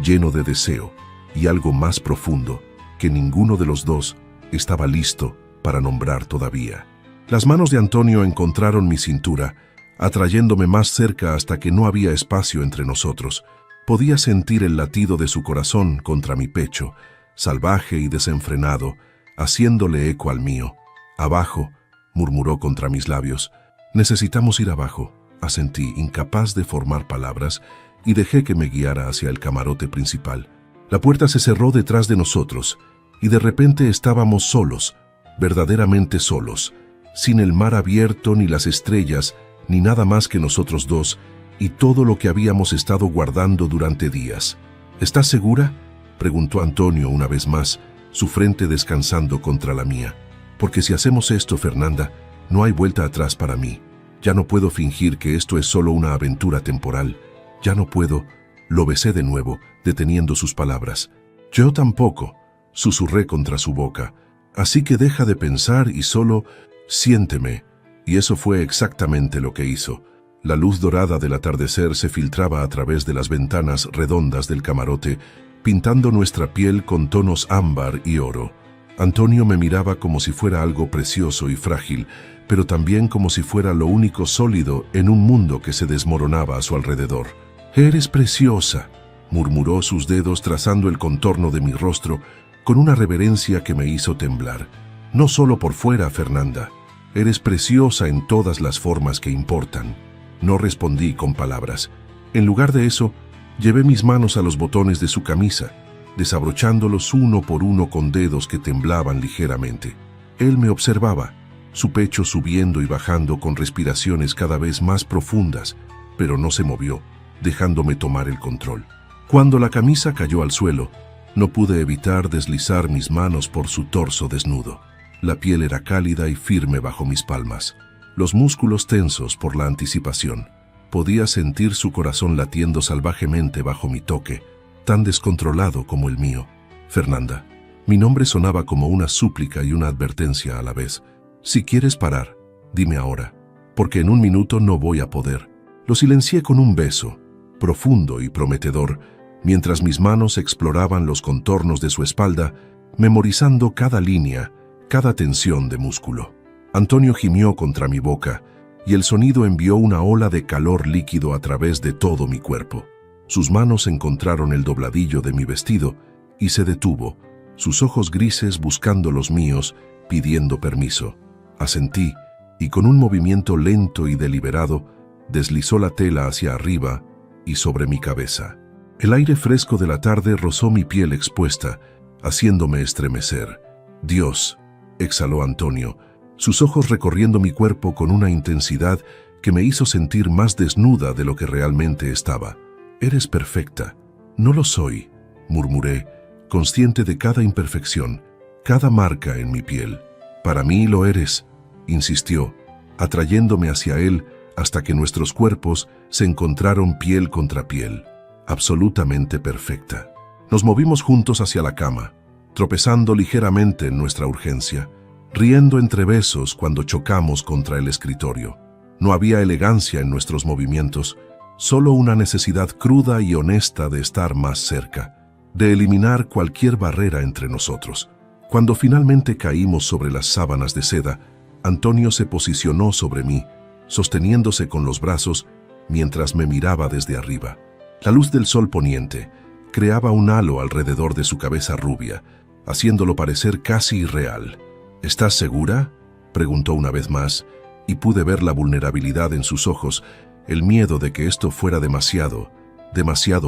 lleno de deseo y algo más profundo que ninguno de los dos estaba listo para nombrar todavía. Las manos de Antonio encontraron mi cintura, atrayéndome más cerca hasta que no había espacio entre nosotros. Podía sentir el latido de su corazón contra mi pecho, salvaje y desenfrenado, haciéndole eco al mío. Abajo, murmuró contra mis labios. Necesitamos ir abajo, asentí, incapaz de formar palabras, y dejé que me guiara hacia el camarote principal. La puerta se cerró detrás de nosotros, y de repente estábamos solos, verdaderamente solos, sin el mar abierto, ni las estrellas, ni nada más que nosotros dos, y todo lo que habíamos estado guardando durante días. ¿Estás segura?, preguntó Antonio una vez más, su frente descansando contra la mía. Porque si hacemos esto, Fernanda, no hay vuelta atrás para mí. Ya no puedo fingir que esto es solo una aventura temporal. Ya no puedo. Lo besé de nuevo, deteniendo sus palabras. Yo tampoco, susurré contra su boca. Así que deja de pensar y solo siénteme. Y eso fue exactamente lo que hizo. La luz dorada del atardecer se filtraba a través de las ventanas redondas del camarote, pintando nuestra piel con tonos ámbar y oro. Antonio me miraba como si fuera algo precioso y frágil, pero también como si fuera lo único sólido en un mundo que se desmoronaba a su alrededor. «Eres preciosa», murmuró, sus dedos trazando el contorno de mi rostro con una reverencia que me hizo temblar. «No solo por fuera, Fernanda. Eres preciosa en todas las formas que importan». No respondí con palabras. En lugar de eso, llevé mis manos a los botones de su camisa, desabrochándolos uno por uno con dedos que temblaban ligeramente. Él me observaba, su pecho subiendo y bajando con respiraciones cada vez más profundas, pero no se movió, dejándome tomar el control. Cuando la camisa cayó al suelo, no pude evitar deslizar mis manos por su torso desnudo. La piel era cálida y firme bajo mis palmas, los músculos tensos por la anticipación. Podía sentir su corazón latiendo salvajemente bajo mi toque, tan descontrolado como el mío. «Fernanda». Mi nombre sonaba como una súplica y una advertencia a la vez. «Si quieres parar, dime ahora, porque en un minuto no voy a poder». Lo silencié con un beso, profundo y prometedor, mientras mis manos exploraban los contornos de su espalda, memorizando cada línea, cada tensión de músculo. Antonio gimió contra mi boca, y el sonido envió una ola de calor líquido a través de todo mi cuerpo. Sus manos encontraron el dobladillo de mi vestido y se detuvo, sus ojos grises buscando los míos, pidiendo permiso. Asentí, y con un movimiento lento y deliberado, deslizó la tela hacia arriba y sobre mi cabeza. El aire fresco de la tarde rozó mi piel expuesta, haciéndome estremecer. «Dios», exhaló Antonio, sus ojos recorriendo mi cuerpo con una intensidad que me hizo sentir más desnuda de lo que realmente estaba. «Eres perfecta». «No lo soy», murmuré, consciente de cada imperfección, cada marca en mi piel. «Para mí lo eres», insistió, atrayéndome hacia él hasta que nuestros cuerpos se encontraron piel contra piel. «Absolutamente perfecta». Nos movimos juntos hacia la cama, tropezando ligeramente en nuestra urgencia, riendo entre besos cuando chocamos contra el escritorio. No había elegancia en nuestros movimientos, solo una necesidad cruda y honesta de estar más cerca, de eliminar cualquier barrera entre nosotros. Cuando finalmente caímos sobre las sábanas de seda, Antonio se posicionó sobre mí, sosteniéndose con los brazos mientras me miraba desde arriba. La luz del sol poniente creaba un halo alrededor de su cabeza rubia, haciéndolo parecer casi irreal. «¿Estás segura?», preguntó una vez más, y pude ver la vulnerabilidad en sus ojos, el miedo de que esto fuera demasiado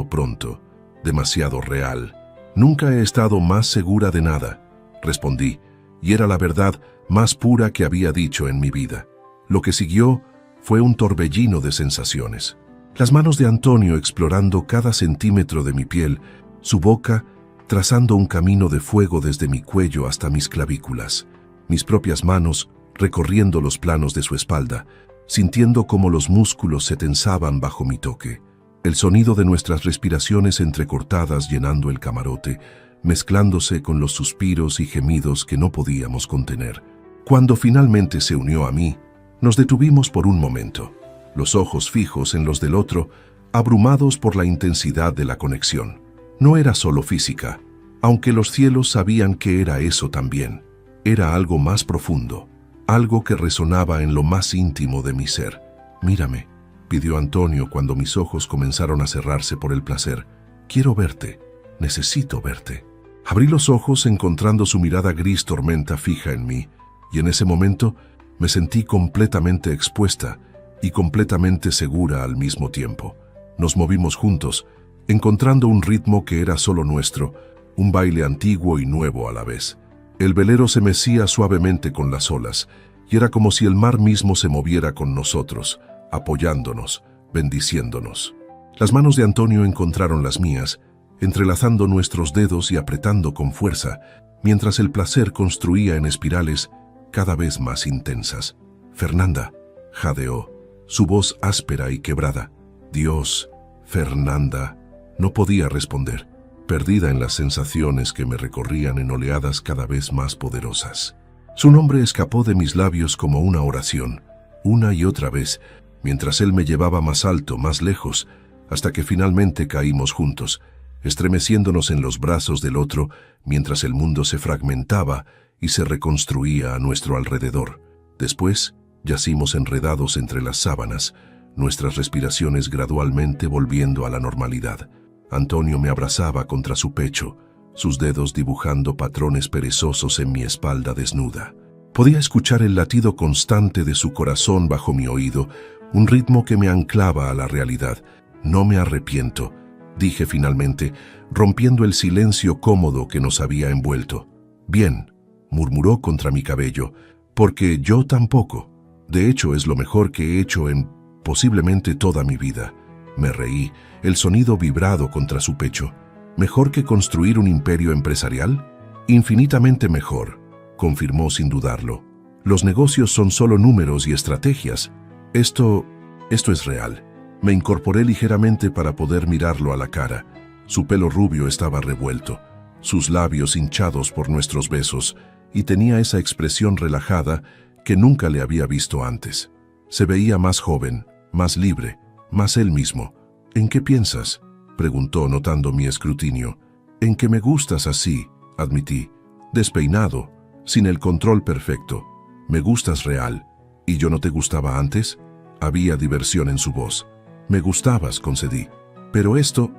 pronto, demasiado real. «Nunca he estado más segura de nada», respondí, y era la verdad más pura que había dicho en mi vida. Lo que siguió fue un torbellino de sensaciones. Las manos de Antonio explorando cada centímetro de mi piel, su boca trazando un camino de fuego desde mi cuello hasta mis clavículas, mis propias manos recorriendo los planos de su espalda, sintiendo cómo los músculos se tensaban bajo mi toque, el sonido de nuestras respiraciones entrecortadas llenando el camarote, mezclándose con los suspiros y gemidos que no podíamos contener. Cuando finalmente se unió a mí, nos detuvimos por un momento, los ojos fijos en los del otro, abrumados por la intensidad de la conexión. No era solo física, aunque los cielos sabían que era eso también. Era algo más profundo, algo que resonaba en lo más íntimo de mi ser. «Mírame», pidió Antonio cuando mis ojos comenzaron a cerrarse por el placer. «Quiero verte, necesito verte». Abrí los ojos encontrando su mirada gris tormenta fija en mí, y en ese momento Me sentí completamente expuesta y completamente segura al mismo tiempo. Nos movimos juntos, encontrando un ritmo que era solo nuestro, un baile antiguo y nuevo a la vez. El velero se mecía suavemente con las olas, y era como si el mar mismo se moviera con nosotros, apoyándonos, bendiciéndonos. Las manos de Antonio encontraron las mías, entrelazando nuestros dedos y apretando con fuerza, mientras el placer construía en espirales cada vez más intensas. «Fernanda», jadeó, su voz áspera y quebrada. «Dios, Fernanda». No podía responder, perdida en las sensaciones que me recorrían en oleadas cada vez más poderosas. Su nombre escapó de mis labios como una oración, una y otra vez, mientras él me llevaba más alto, más lejos, hasta que finalmente caímos juntos, estremeciéndonos en los brazos del otro, mientras el mundo se fragmentaba y se reconstruía a nuestro alrededor. Después, yacimos enredados entre las sábanas, nuestras respiraciones gradualmente volviendo a la normalidad. Antonio me abrazaba contra su pecho, sus dedos dibujando patrones perezosos en mi espalda desnuda. Podía escuchar el latido constante de su corazón bajo mi oído, un ritmo que me anclaba a la realidad. «No me arrepiento», dije finalmente, rompiendo el silencio cómodo que nos había envuelto. «Bien», murmuró contra mi cabello, «porque yo tampoco. De hecho, es lo mejor que he hecho en posiblemente toda mi vida». Me reí, el sonido vibrado contra su pecho. «¿Mejor que construir un imperio empresarial?» «Infinitamente mejor», confirmó sin dudarlo. «Los negocios son solo números y estrategias. Esto es real». Me incorporé ligeramente para poder mirarlo a la cara. Su pelo rubio estaba revuelto, sus labios hinchados por nuestros besos, y tenía esa expresión relajada que nunca le había visto antes. Se veía más joven, más libre, más él mismo. «¿En qué piensas?», preguntó notando mi escrutinio. «En que me gustas así», admití, «despeinado, sin el control perfecto. Me gustas real. ¿Y yo no te gustaba antes?». Había diversión en su voz. «Me gustabas», concedí. «Pero esto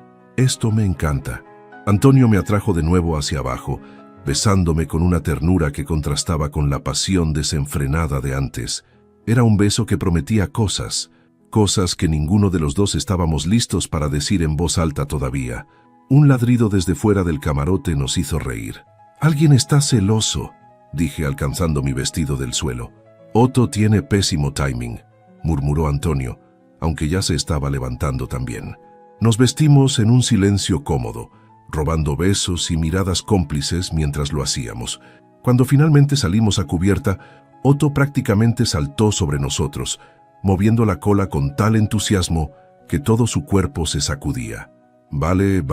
me encanta». Antonio me atrajo de nuevo hacia abajo, besándome con una ternura que contrastaba con la pasión desenfrenada de antes. Era un beso que prometía cosas que ninguno de los dos estábamos listos para decir en voz alta todavía. Un ladrido desde fuera del camarote nos hizo reír. «Alguien está celoso», dije alcanzando mi vestido del suelo. «Otto tiene pésimo timing», murmuró Antonio, aunque ya se estaba levantando también. Nos vestimos en un silencio cómodo, robando besos y miradas cómplices mientras lo hacíamos. Cuando finalmente salimos a cubierta, Otto prácticamente saltó sobre nosotros, moviendo la cola con tal entusiasmo que todo su cuerpo se sacudía. «Vale,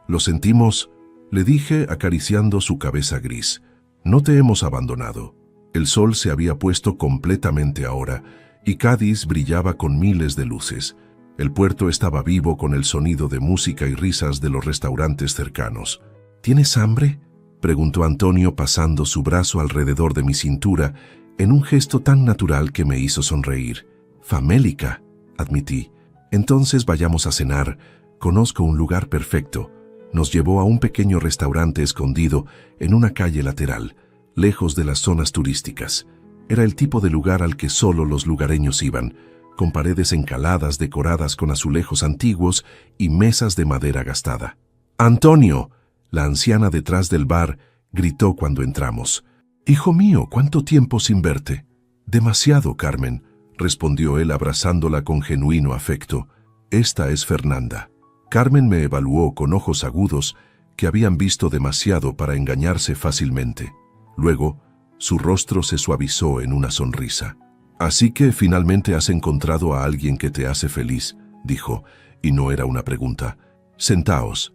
lo sentimos», le dije acariciando su cabeza gris. «No te hemos abandonado». El sol se había puesto completamente ahora, y Cádiz brillaba con miles de luces. El puerto estaba vivo con el sonido de música y risas de los restaurantes cercanos. «¿Tienes hambre?», preguntó Antonio pasando su brazo alrededor de mi cintura en un gesto tan natural que me hizo sonreír. «Famélica», admití. «Entonces vayamos a cenar. Conozco un lugar perfecto». Nos llevó a un pequeño restaurante escondido en una calle lateral, lejos de las zonas turísticas. Era el tipo de lugar al que solo los lugareños iban, con paredes encaladas decoradas con azulejos antiguos y mesas de madera gastada. «¡Antonio!», la anciana detrás del bar gritó cuando entramos. «Hijo mío, ¿cuánto tiempo sin verte?». «Demasiado, Carmen», respondió él abrazándola con genuino afecto. «Esta es Fernanda». Carmen me evaluó con ojos agudos que habían visto demasiado para engañarse fácilmente. Luego, su rostro se suavizó en una sonrisa. «Así que finalmente has encontrado a alguien que te hace feliz», dijo, y no era una pregunta. «Sentaos,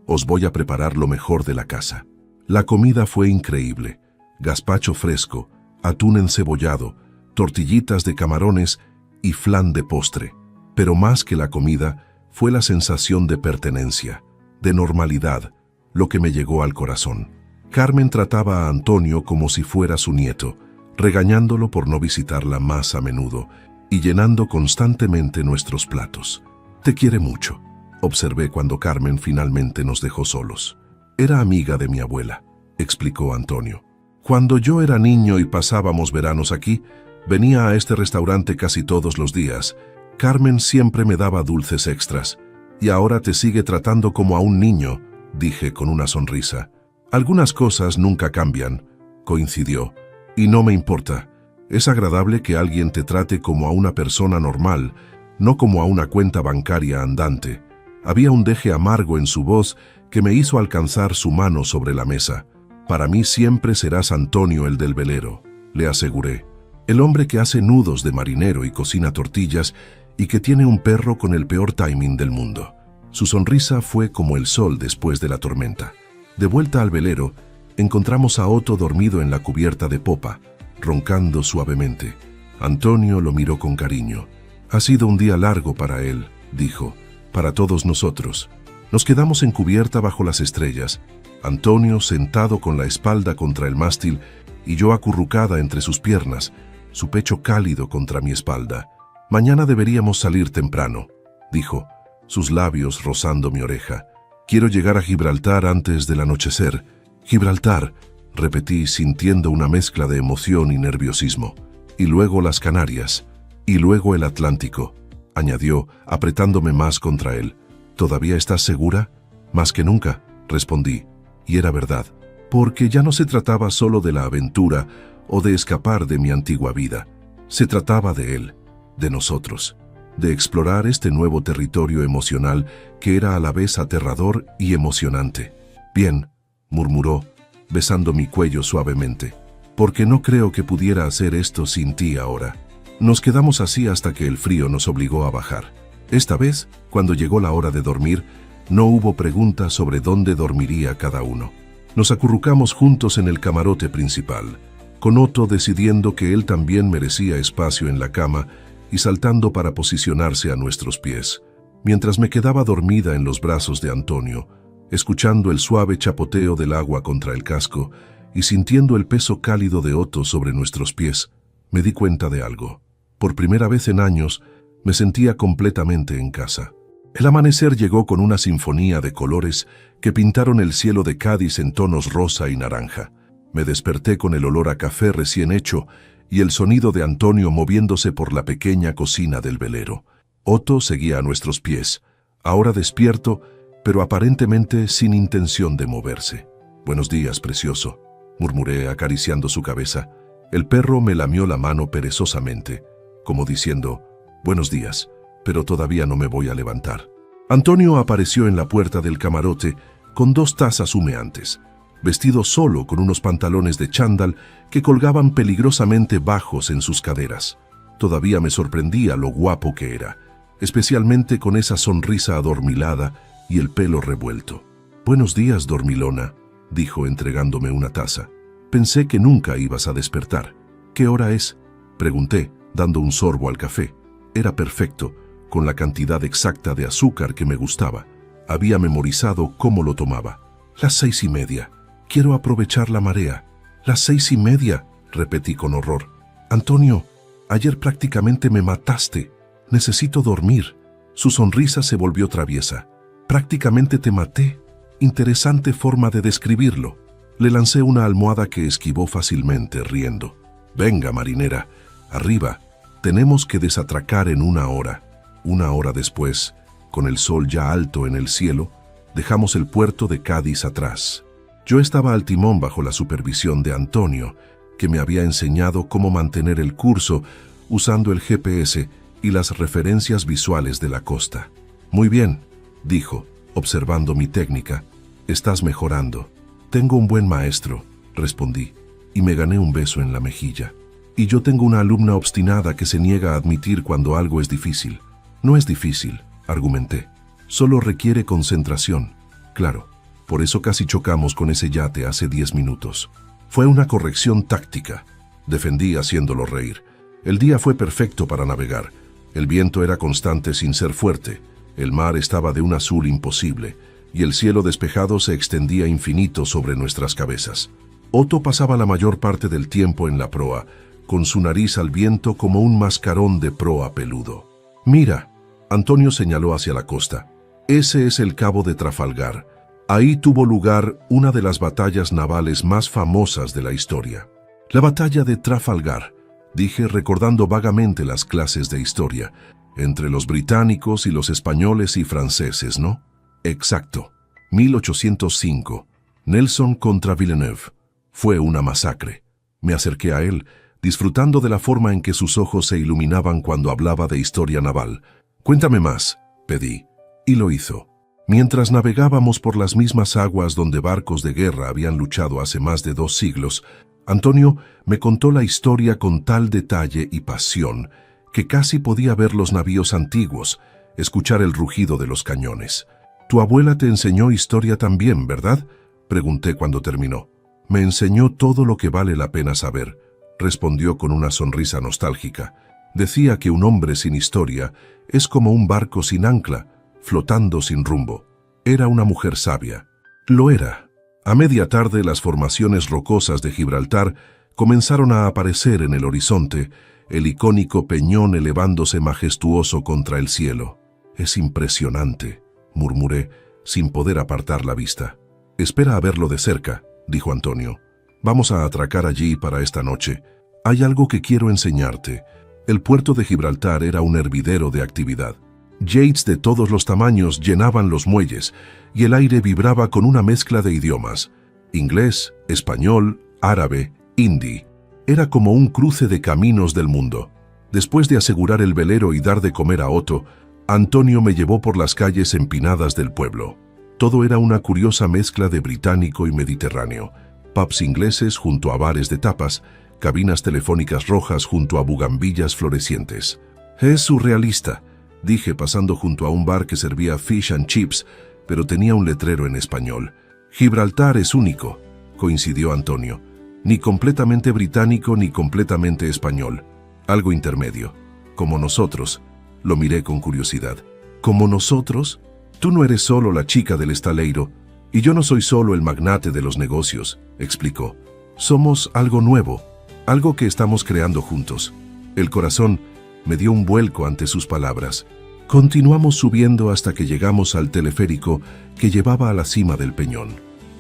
os voy a preparar lo mejor de la casa». La comida fue increíble. Gazpacho fresco, atún encebollado, tortillitas de camarones y flan de postre. Pero más que la comida, fue la sensación de pertenencia, de normalidad, lo que me llegó al corazón. Carmen trataba a Antonio como si fuera su nieto, regañándolo por no visitarla más a menudo y llenando constantemente nuestros platos. «Te quiere mucho», observé cuando Carmen finalmente nos dejó solos. «Era amiga de mi abuela», explicó Antonio. Cuando yo era niño y pasábamos veranos aquí, venía a este restaurante casi todos los días. Carmen siempre me daba dulces extras. Y ahora te sigue tratando como a un niño, dije con una sonrisa. Algunas cosas nunca cambian, coincidió. Y no me importa. Es agradable que alguien te trate como a una persona normal, no como a una cuenta bancaria andante. Había un deje amargo en su voz que me hizo alcanzar su mano sobre la mesa. Para mí siempre serás Antonio el del velero, le aseguré. El hombre que hace nudos de marinero y cocina tortillas y que tiene un perro con el peor timing del mundo. Su sonrisa fue como el sol después de la tormenta. De vuelta al velero, encontramos a Otto dormido en la cubierta de popa, roncando suavemente. Antonio lo miró con cariño. Ha sido un día largo para él, dijo, para todos nosotros. Nos quedamos en cubierta bajo las estrellas, Antonio sentado con la espalda contra el mástil y yo acurrucada entre sus piernas, su pecho cálido contra mi espalda. Mañana deberíamos salir temprano, dijo, sus labios rozando mi oreja. Quiero llegar a Gibraltar antes del anochecer. Gibraltar, repetí sintiendo una mezcla de emoción y nerviosismo. Y luego las Canarias, y luego el Atlántico, añadió, apretándome más contra él. ¿Todavía estás segura? Más que nunca, respondí. Y era verdad, porque ya no se trataba solo de la aventura o de escapar de mi antigua vida. Se trataba de él, de nosotros, de explorar este nuevo territorio emocional que era a la vez aterrador y emocionante. Bien, murmuró, besando mi cuello suavemente, porque no creo que pudiera hacer esto sin ti ahora. Nos quedamos así hasta que el frío nos obligó a bajar. Esta vez, cuando llegó la hora de dormir, no hubo pregunta sobre dónde dormiría cada uno. Nos acurrucamos juntos en el camarote principal, con Otto decidiendo que él también merecía espacio en la cama y saltando para posicionarse a nuestros pies, mientras me quedaba dormida en los brazos de Antonio, escuchando el suave chapoteo del agua contra el casco y sintiendo el peso cálido de Otto sobre nuestros pies. Me di cuenta de algo. Por primera vez en años, me sentía completamente en casa. El amanecer llegó con una sinfonía de colores que pintaron el cielo de Cádiz en tonos rosa y naranja. Me desperté con el olor a café recién hecho y el sonido de Antonio moviéndose por la pequeña cocina del velero. Otto seguía a nuestros pies, ahora despierto, pero aparentemente sin intención de moverse. «Buenos días, precioso», murmuré acariciando su cabeza. El perro me lamió la mano perezosamente, como diciendo, «Buenos días, pero todavía no me voy a levantar». Antonio apareció en la puerta del camarote con 2 tazas humeantes, vestido solo con unos pantalones de chándal que colgaban peligrosamente bajos en sus caderas. Todavía me sorprendía lo guapo que era, especialmente con esa sonrisa adormilada y el pelo revuelto. «Buenos días, dormilona», dijo entregándome una taza. «Pensé que nunca ibas a despertar». «¿Qué hora es?», pregunté, dando un sorbo al café. Era perfecto, con la cantidad exacta de azúcar que me gustaba. Había memorizado cómo lo tomaba. «Las 6:30. Quiero aprovechar la marea». «Las 6:30», repetí con horror. «Antonio, ayer prácticamente me mataste. Necesito dormir». Su sonrisa se volvió traviesa. «Prácticamente te maté. Interesante forma de describirlo». Le lancé una almohada que esquivó fácilmente, riendo. «Venga, marinera, arriba. Tenemos que desatracar en 1 hora». 1 hora después, con el sol ya alto en el cielo, dejamos el puerto de Cádiz atrás. Yo estaba al timón bajo la supervisión de Antonio, que me había enseñado cómo mantener el curso usando el GPS y las referencias visuales de la costa. «Muy bien», dijo, observando mi técnica. «Estás mejorando». «Tengo un buen maestro», respondí, y me gané un beso en la mejilla. «Y yo tengo una alumna obstinada que se niega a admitir cuando algo es difícil». «No es difícil», argumenté. «Solo requiere concentración». «Claro, por eso casi chocamos con ese yate hace 10 minutos». «Fue una corrección táctica», defendí haciéndolo reír. «El día fue perfecto para navegar. El viento era constante sin ser fuerte. El mar estaba de un azul imposible, y el cielo despejado se extendía infinito sobre nuestras cabezas. Otto pasaba la mayor parte del tiempo en la proa, con su nariz al viento como un mascarón de proa peludo. «Mira», Antonio señaló hacia la costa. «Ese es el cabo de Trafalgar. Ahí tuvo lugar una de las batallas navales más famosas de la historia. La batalla de Trafalgar, dije recordando vagamente las clases de historia, entre los británicos y los españoles y franceses, ¿no? Exacto. 1805. Nelson contra Villeneuve. Fue una masacre. Me acerqué a él, disfrutando de la forma en que sus ojos se iluminaban cuando hablaba de historia naval. «Cuéntame más», pedí, y lo hizo. Mientras navegábamos por las mismas aguas donde barcos de guerra habían luchado hace más de 2 siglos, Antonio me contó la historia con tal detalle y pasión que casi podía ver los navíos antiguos, escuchar el rugido de los cañones. «Tu abuela te enseñó historia también, ¿verdad?», pregunté cuando terminó. «Me enseñó todo lo que vale la pena saber», respondió con una sonrisa nostálgica. Decía que un hombre sin historia es como un barco sin ancla, flotando sin rumbo. Era una mujer sabia. Lo era. A media tarde las formaciones rocosas de Gibraltar comenzaron a aparecer en el horizonte, el icónico peñón elevándose majestuoso contra el cielo. «Es impresionante», murmuré, sin poder apartar la vista. «Espera a verlo de cerca», dijo Antonio. «Vamos a atracar allí para esta noche. Hay algo que quiero enseñarte». El puerto de Gibraltar era un hervidero de actividad. Yates de todos los tamaños llenaban los muelles y el aire vibraba con una mezcla de idiomas: inglés, español, árabe, hindi. Era como un cruce de caminos del mundo. Después de asegurar el velero y dar de comer a Otto, Antonio me llevó por las calles empinadas del pueblo. Todo era una curiosa mezcla de británico y mediterráneo. Pubs ingleses junto a bares de tapas, cabinas telefónicas rojas junto a bugambillas florecientes. «Es surrealista», dije pasando junto a un bar que servía fish and chips, pero tenía un letrero en español. «Gibraltar es único», coincidió Antonio. «Ni completamente británico ni completamente español. Algo intermedio. Como nosotros». Lo miré con curiosidad. «¿Como nosotros? Tú no eres solo la chica del estaleiro, y yo no soy solo el magnate de los negocios», explicó. «Somos algo nuevo, algo que estamos creando juntos». El corazón me dio un vuelco ante sus palabras. Continuamos subiendo hasta que llegamos al teleférico que llevaba a la cima del peñón.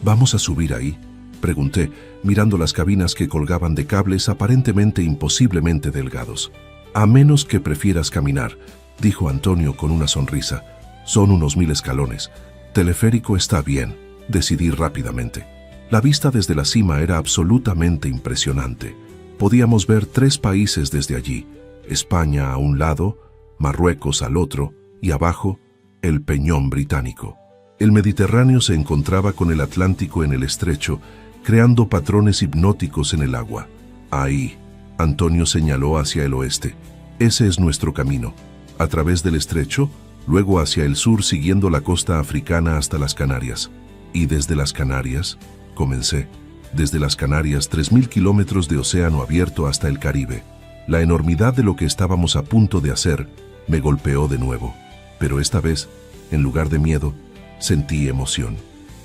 «¿Vamos a subir ahí?», pregunté, mirando las cabinas que colgaban de cables aparentemente imposiblemente delgados. «A menos que prefieras caminar», dijo Antonio con una sonrisa. «Son unos 1000 escalones. Teleférico está bien», decidí rápidamente. La vista desde la cima era absolutamente impresionante. Podíamos ver 3 países desde allí: España a un lado, Marruecos al otro, y abajo, el peñón británico. El Mediterráneo se encontraba con el Atlántico en el estrecho, creando patrones hipnóticos en el agua. «Ahí», Antonio señaló hacia el oeste. «Ese es nuestro camino, a través del estrecho, luego hacia el sur siguiendo la costa africana hasta las Canarias». «¿Y desde las Canarias?», comencé. «Desde las Canarias, 3000 kilómetros de océano abierto hasta el Caribe». La enormidad de lo que estábamos a punto de hacer me golpeó de nuevo, pero esta vez, en lugar de miedo, sentí emoción.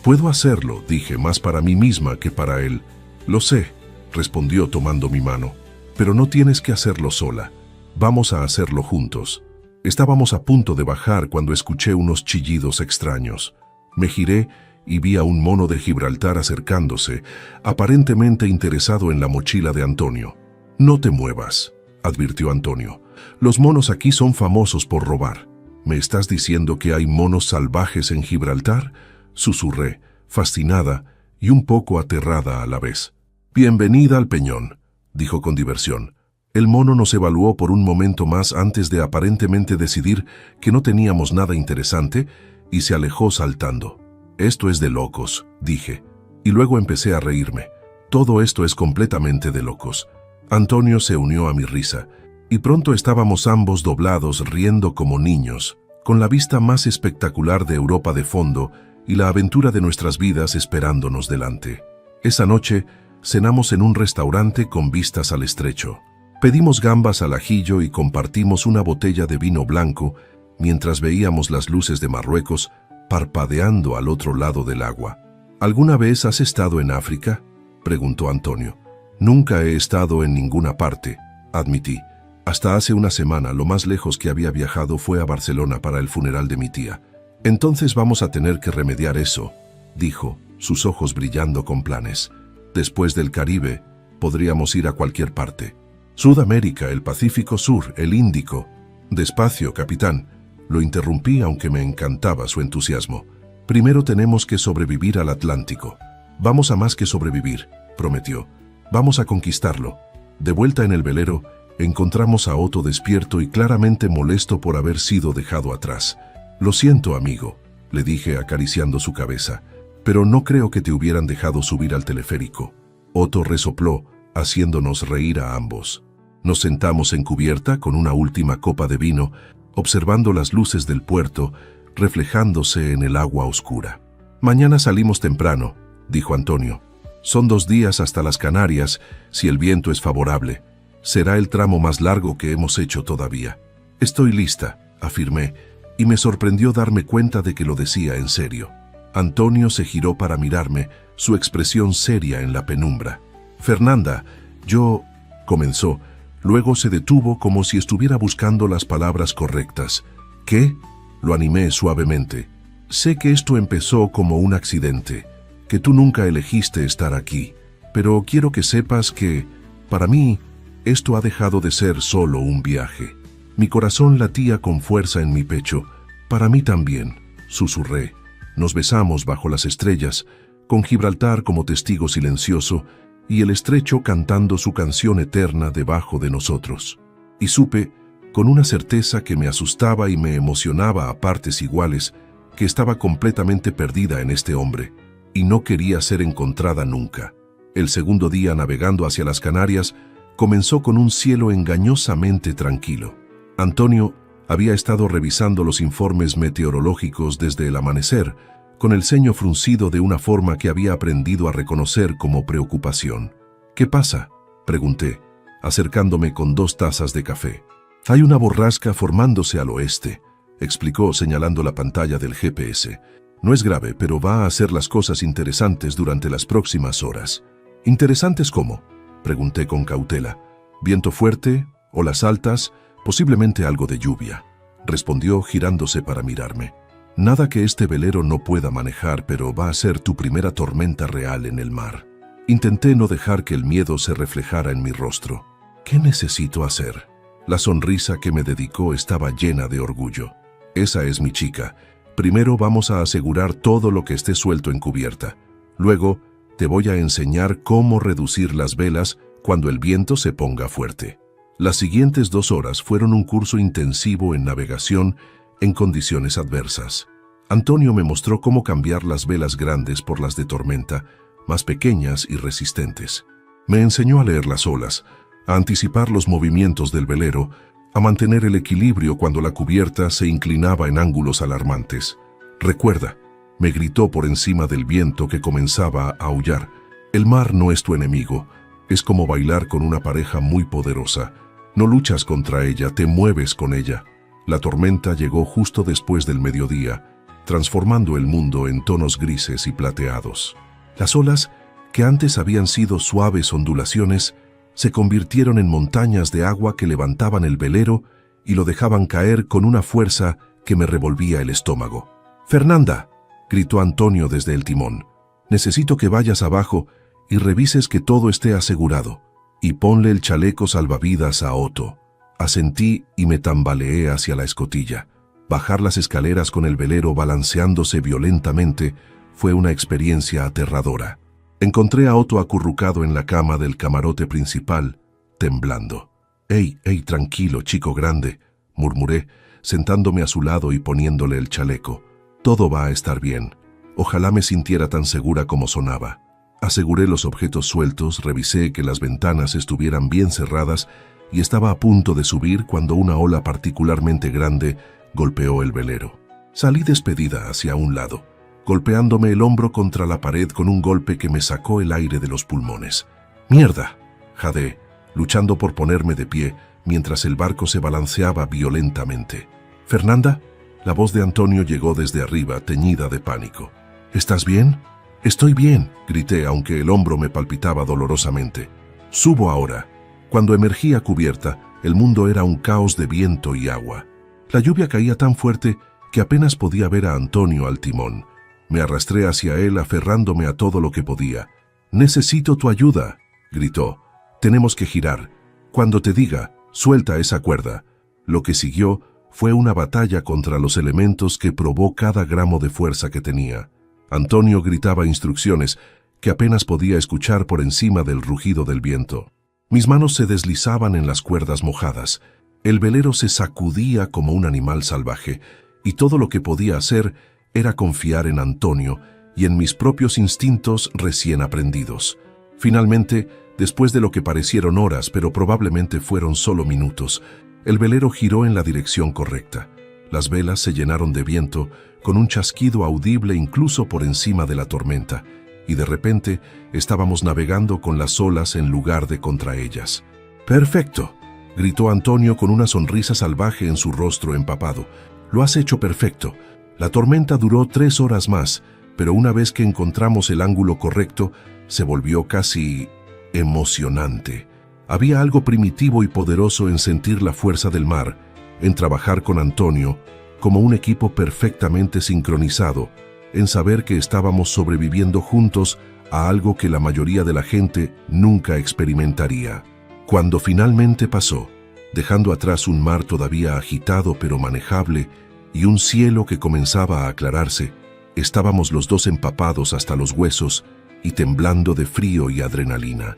«Puedo hacerlo», dije, más para mí misma que para él. «Lo sé», respondió tomando mi mano, «pero no tienes que hacerlo sola. Vamos a hacerlo juntos». Estábamos a punto de bajar cuando escuché unos chillidos extraños. Me giré y vi a un mono de Gibraltar acercándose, aparentemente interesado en la mochila de Antonio. «No te muevas», advirtió Antonio. «Los monos aquí son famosos por robar». «¿Me estás diciendo que hay monos salvajes en Gibraltar?», susurré, fascinada y un poco aterrada a la vez. «Bienvenida al peñón», dijo con diversión. El mono nos evaluó por un momento más antes de aparentemente decidir que no teníamos nada interesante y se alejó saltando. «Esto es de locos», dije, y luego empecé a reírme. «Todo esto es completamente de locos». Antonio se unió a mi risa, y pronto estábamos ambos doblados riendo como niños, con la vista más espectacular de Europa de fondo y la aventura de nuestras vidas esperándonos delante. Esa noche cenamos en un restaurante con vistas al estrecho. Pedimos gambas al ajillo y compartimos una botella de vino blanco mientras veíamos las luces de Marruecos parpadeando al otro lado del agua. «¿Alguna vez has estado en África?», preguntó Antonio. «Nunca he estado en ninguna parte», admití. «Hasta hace una semana lo más lejos que había viajado fue a Barcelona para el funeral de mi tía. Entonces vamos a tener que remediar eso», dijo, sus ojos brillando con planes. Después del Caribe, podríamos ir a cualquier parte. Sudamérica, el Pacífico Sur, el Índico. Despacio, capitán. Lo interrumpí aunque me encantaba su entusiasmo. Primero tenemos que sobrevivir al Atlántico. Vamos a más que sobrevivir, prometió. Vamos a conquistarlo. De vuelta en el velero, encontramos a Otto despierto y claramente molesto por haber sido dejado atrás. Lo siento, amigo, le dije acariciando su cabeza, pero no creo que te hubieran dejado subir al teleférico. Otto resopló, haciéndonos reír a ambos. Nos sentamos en cubierta con una última copa de vino, observando las luces del puerto reflejándose en el agua oscura. Mañana salimos temprano, dijo Antonio. Son 2 días hasta las Canarias, si el viento es favorable. Será el tramo más largo que hemos hecho todavía. Estoy lista, afirmé, y me sorprendió darme cuenta de que lo decía en serio. Antonio se giró para mirarme, su expresión seria en la penumbra. Fernanda, yo... comenzó. Luego se detuvo como si estuviera buscando las palabras correctas. ¿Qué? Lo animé suavemente. Sé que esto empezó como un accidente, que tú nunca elegiste estar aquí, pero quiero que sepas que, para mí, esto ha dejado de ser solo un viaje. Mi corazón latía con fuerza en mi pecho. Para mí también, susurré. Nos besamos bajo las estrellas, con Gibraltar como testigo silencioso y el estrecho cantando su canción eterna debajo de nosotros. Y supe, con una certeza que me asustaba y me emocionaba a partes iguales, que estaba completamente perdida en este hombre, y no quería ser encontrada nunca. El segundo día navegando hacia las Canarias comenzó con un cielo engañosamente tranquilo. Antonio había estado revisando los informes meteorológicos desde el amanecer, con el ceño fruncido de una forma que había aprendido a reconocer como preocupación. ¿Qué pasa?, pregunté, acercándome con 2 tazas de café. Hay una borrasca formándose al oeste, explicó señalando la pantalla del GPS. No es grave, pero va a hacer las cosas interesantes durante las próximas horas. ¿Interesantes cómo?, pregunté con cautela. Viento fuerte, olas altas, posiblemente algo de lluvia, respondió girándose para mirarme. Nada que este velero no pueda manejar, pero va a ser tu primera tormenta real en el mar. Intenté no dejar que el miedo se reflejara en mi rostro. ¿Qué necesito hacer? La sonrisa que me dedicó estaba llena de orgullo. Esa es mi chica. Primero vamos a asegurar todo lo que esté suelto en cubierta. Luego, te voy a enseñar cómo reducir las velas cuando el viento se ponga fuerte. Las siguientes 2 horas fueron un curso intensivo en navegación en condiciones adversas. Antonio me mostró cómo cambiar las velas grandes por las de tormenta, más pequeñas y resistentes. Me enseñó a leer las olas, a anticipar los movimientos del velero, a mantener el equilibrio cuando la cubierta se inclinaba en ángulos alarmantes. Recuerda, me gritó por encima del viento que comenzaba a aullar. El mar no es tu enemigo, es como bailar con una pareja muy poderosa. No luchas contra ella, te mueves con ella. La tormenta llegó justo después del mediodía, transformando el mundo en tonos grises y plateados. Las olas, que antes habían sido suaves ondulaciones, se convirtieron en montañas de agua que levantaban el velero y lo dejaban caer con una fuerza que me revolvía el estómago. «Fernanda», gritó Antonio desde el timón, «necesito que vayas abajo y revises que todo esté asegurado, y ponle el chaleco salvavidas a Otto». Asentí y me tambaleé hacia la escotilla. Bajar las escaleras con el velero balanceándose violentamente fue una experiencia aterradora. Encontré a Otto acurrucado en la cama del camarote principal, temblando. «Ey, tranquilo, chico grande», murmuré, sentándome a su lado y poniéndole el chaleco. «Todo va a estar bien. Ojalá me sintiera tan segura como sonaba». Aseguré los objetos sueltos, revisé que las ventanas estuvieran bien cerradas y estaba a punto de subir cuando una ola particularmente grande golpeó el velero. Salí despedida hacia un lado, golpeándome el hombro contra la pared con un golpe que me sacó el aire de los pulmones. «¡Mierda!», jadeé, luchando por ponerme de pie mientras el barco se balanceaba violentamente. «¿Fernanda?». La voz de Antonio llegó desde arriba, teñida de pánico. «¿Estás bien?». «Estoy bien», grité, aunque el hombro me palpitaba dolorosamente. «Subo ahora». Cuando emergí a cubierta, el mundo era un caos de viento y agua. La lluvia caía tan fuerte que apenas podía ver a Antonio al timón. Me arrastré hacia él aferrándome a todo lo que podía. «Necesito tu ayuda», gritó. «Tenemos que girar. Cuando te diga, suelta esa cuerda». Lo que siguió fue una batalla contra los elementos que probó cada gramo de fuerza que tenía. Antonio gritaba instrucciones que apenas podía escuchar por encima del rugido del viento. Mis manos se deslizaban en las cuerdas mojadas. El velero se sacudía como un animal salvaje, y todo lo que podía hacer era confiar en Antonio y en mis propios instintos recién aprendidos. Finalmente, después de lo que parecieron horas, pero probablemente fueron solo minutos, el velero giró en la dirección correcta. Las velas se llenaron de viento, con un chasquido audible incluso por encima de la tormenta, y de repente estábamos navegando con las olas en lugar de contra ellas. «¡Perfecto!», gritó Antonio con una sonrisa salvaje en su rostro empapado. «Lo has hecho perfecto. La tormenta duró 3 horas más, pero una vez que encontramos el ángulo correcto, se volvió casi emocionante. Había algo primitivo y poderoso en sentir la fuerza del mar, en trabajar con Antonio, como un equipo perfectamente sincronizado, en saber que estábamos sobreviviendo juntos a algo que la mayoría de la gente nunca experimentaría. Cuando finalmente pasó, dejando atrás un mar todavía agitado pero manejable y un cielo que comenzaba a aclararse, estábamos los dos empapados hasta los huesos y temblando de frío y adrenalina.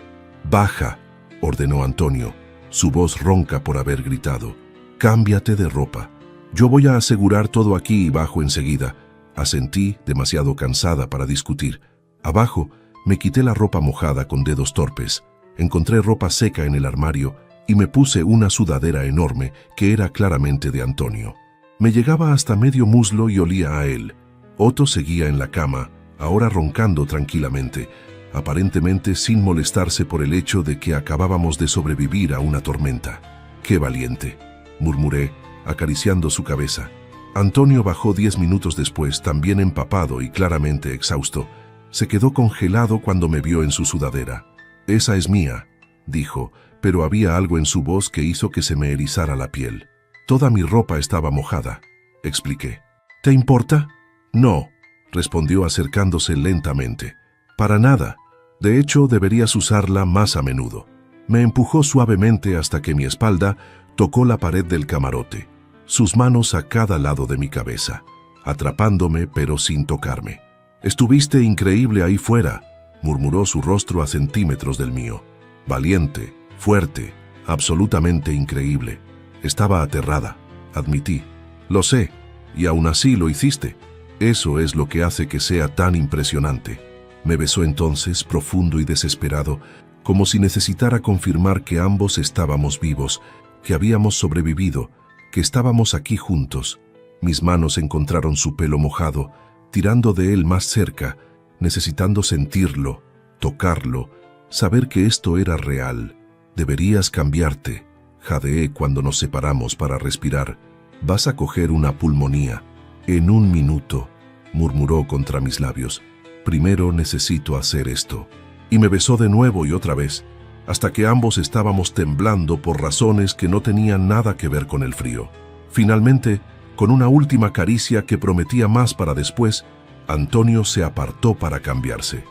«Baja», ordenó Antonio, su voz ronca por haber gritado. «Cámbiate de ropa. Yo voy a asegurar todo aquí y bajo enseguida». Asentí, demasiado cansada para discutir. Abajo, me quité la ropa mojada con dedos torpes. Encontré ropa seca en el armario y me puse una sudadera enorme que era claramente de Antonio. Me llegaba hasta medio muslo y olía a él. Otto seguía en la cama, ahora roncando tranquilamente, aparentemente sin molestarse por el hecho de que acabábamos de sobrevivir a una tormenta. «¡Qué valiente!», murmuré, acariciando su cabeza. Antonio bajó 10 minutos después, también empapado y claramente exhausto. Se quedó congelado cuando me vio en su sudadera. «Esa es mía», dijo, pero había algo en su voz que hizo que se me erizara la piel. «Toda mi ropa estaba mojada», expliqué. «¿Te importa?» «No», respondió acercándose lentamente. «Para nada. De hecho, deberías usarla más a menudo». Me empujó suavemente hasta que mi espalda tocó la pared del camarote, sus manos a cada lado de mi cabeza, atrapándome pero sin tocarme. «Estuviste increíble ahí fuera», murmuró su rostro a centímetros del mío. «Valiente, fuerte, absolutamente increíble». Estaba aterrada, admití. «Lo sé, y aún así lo hiciste. Eso es lo que hace que sea tan impresionante». Me besó entonces, profundo y desesperado, como si necesitara confirmar que ambos estábamos vivos, que habíamos sobrevivido, que estábamos aquí juntos. Mis manos encontraron su pelo mojado, tirando de él más cerca, necesitando sentirlo, tocarlo, saber que esto era real. «Deberías cambiarte», jadeé cuando nos separamos para respirar. «Vas a coger una pulmonía». «En 1 minuto», murmuró contra mis labios. «Primero necesito hacer esto». Y me besó de nuevo y otra vez, hasta que ambos estábamos temblando por razones que no tenían nada que ver con el frío. Finalmente, con una última caricia que prometía más para después, Antonio se apartó para cambiarse.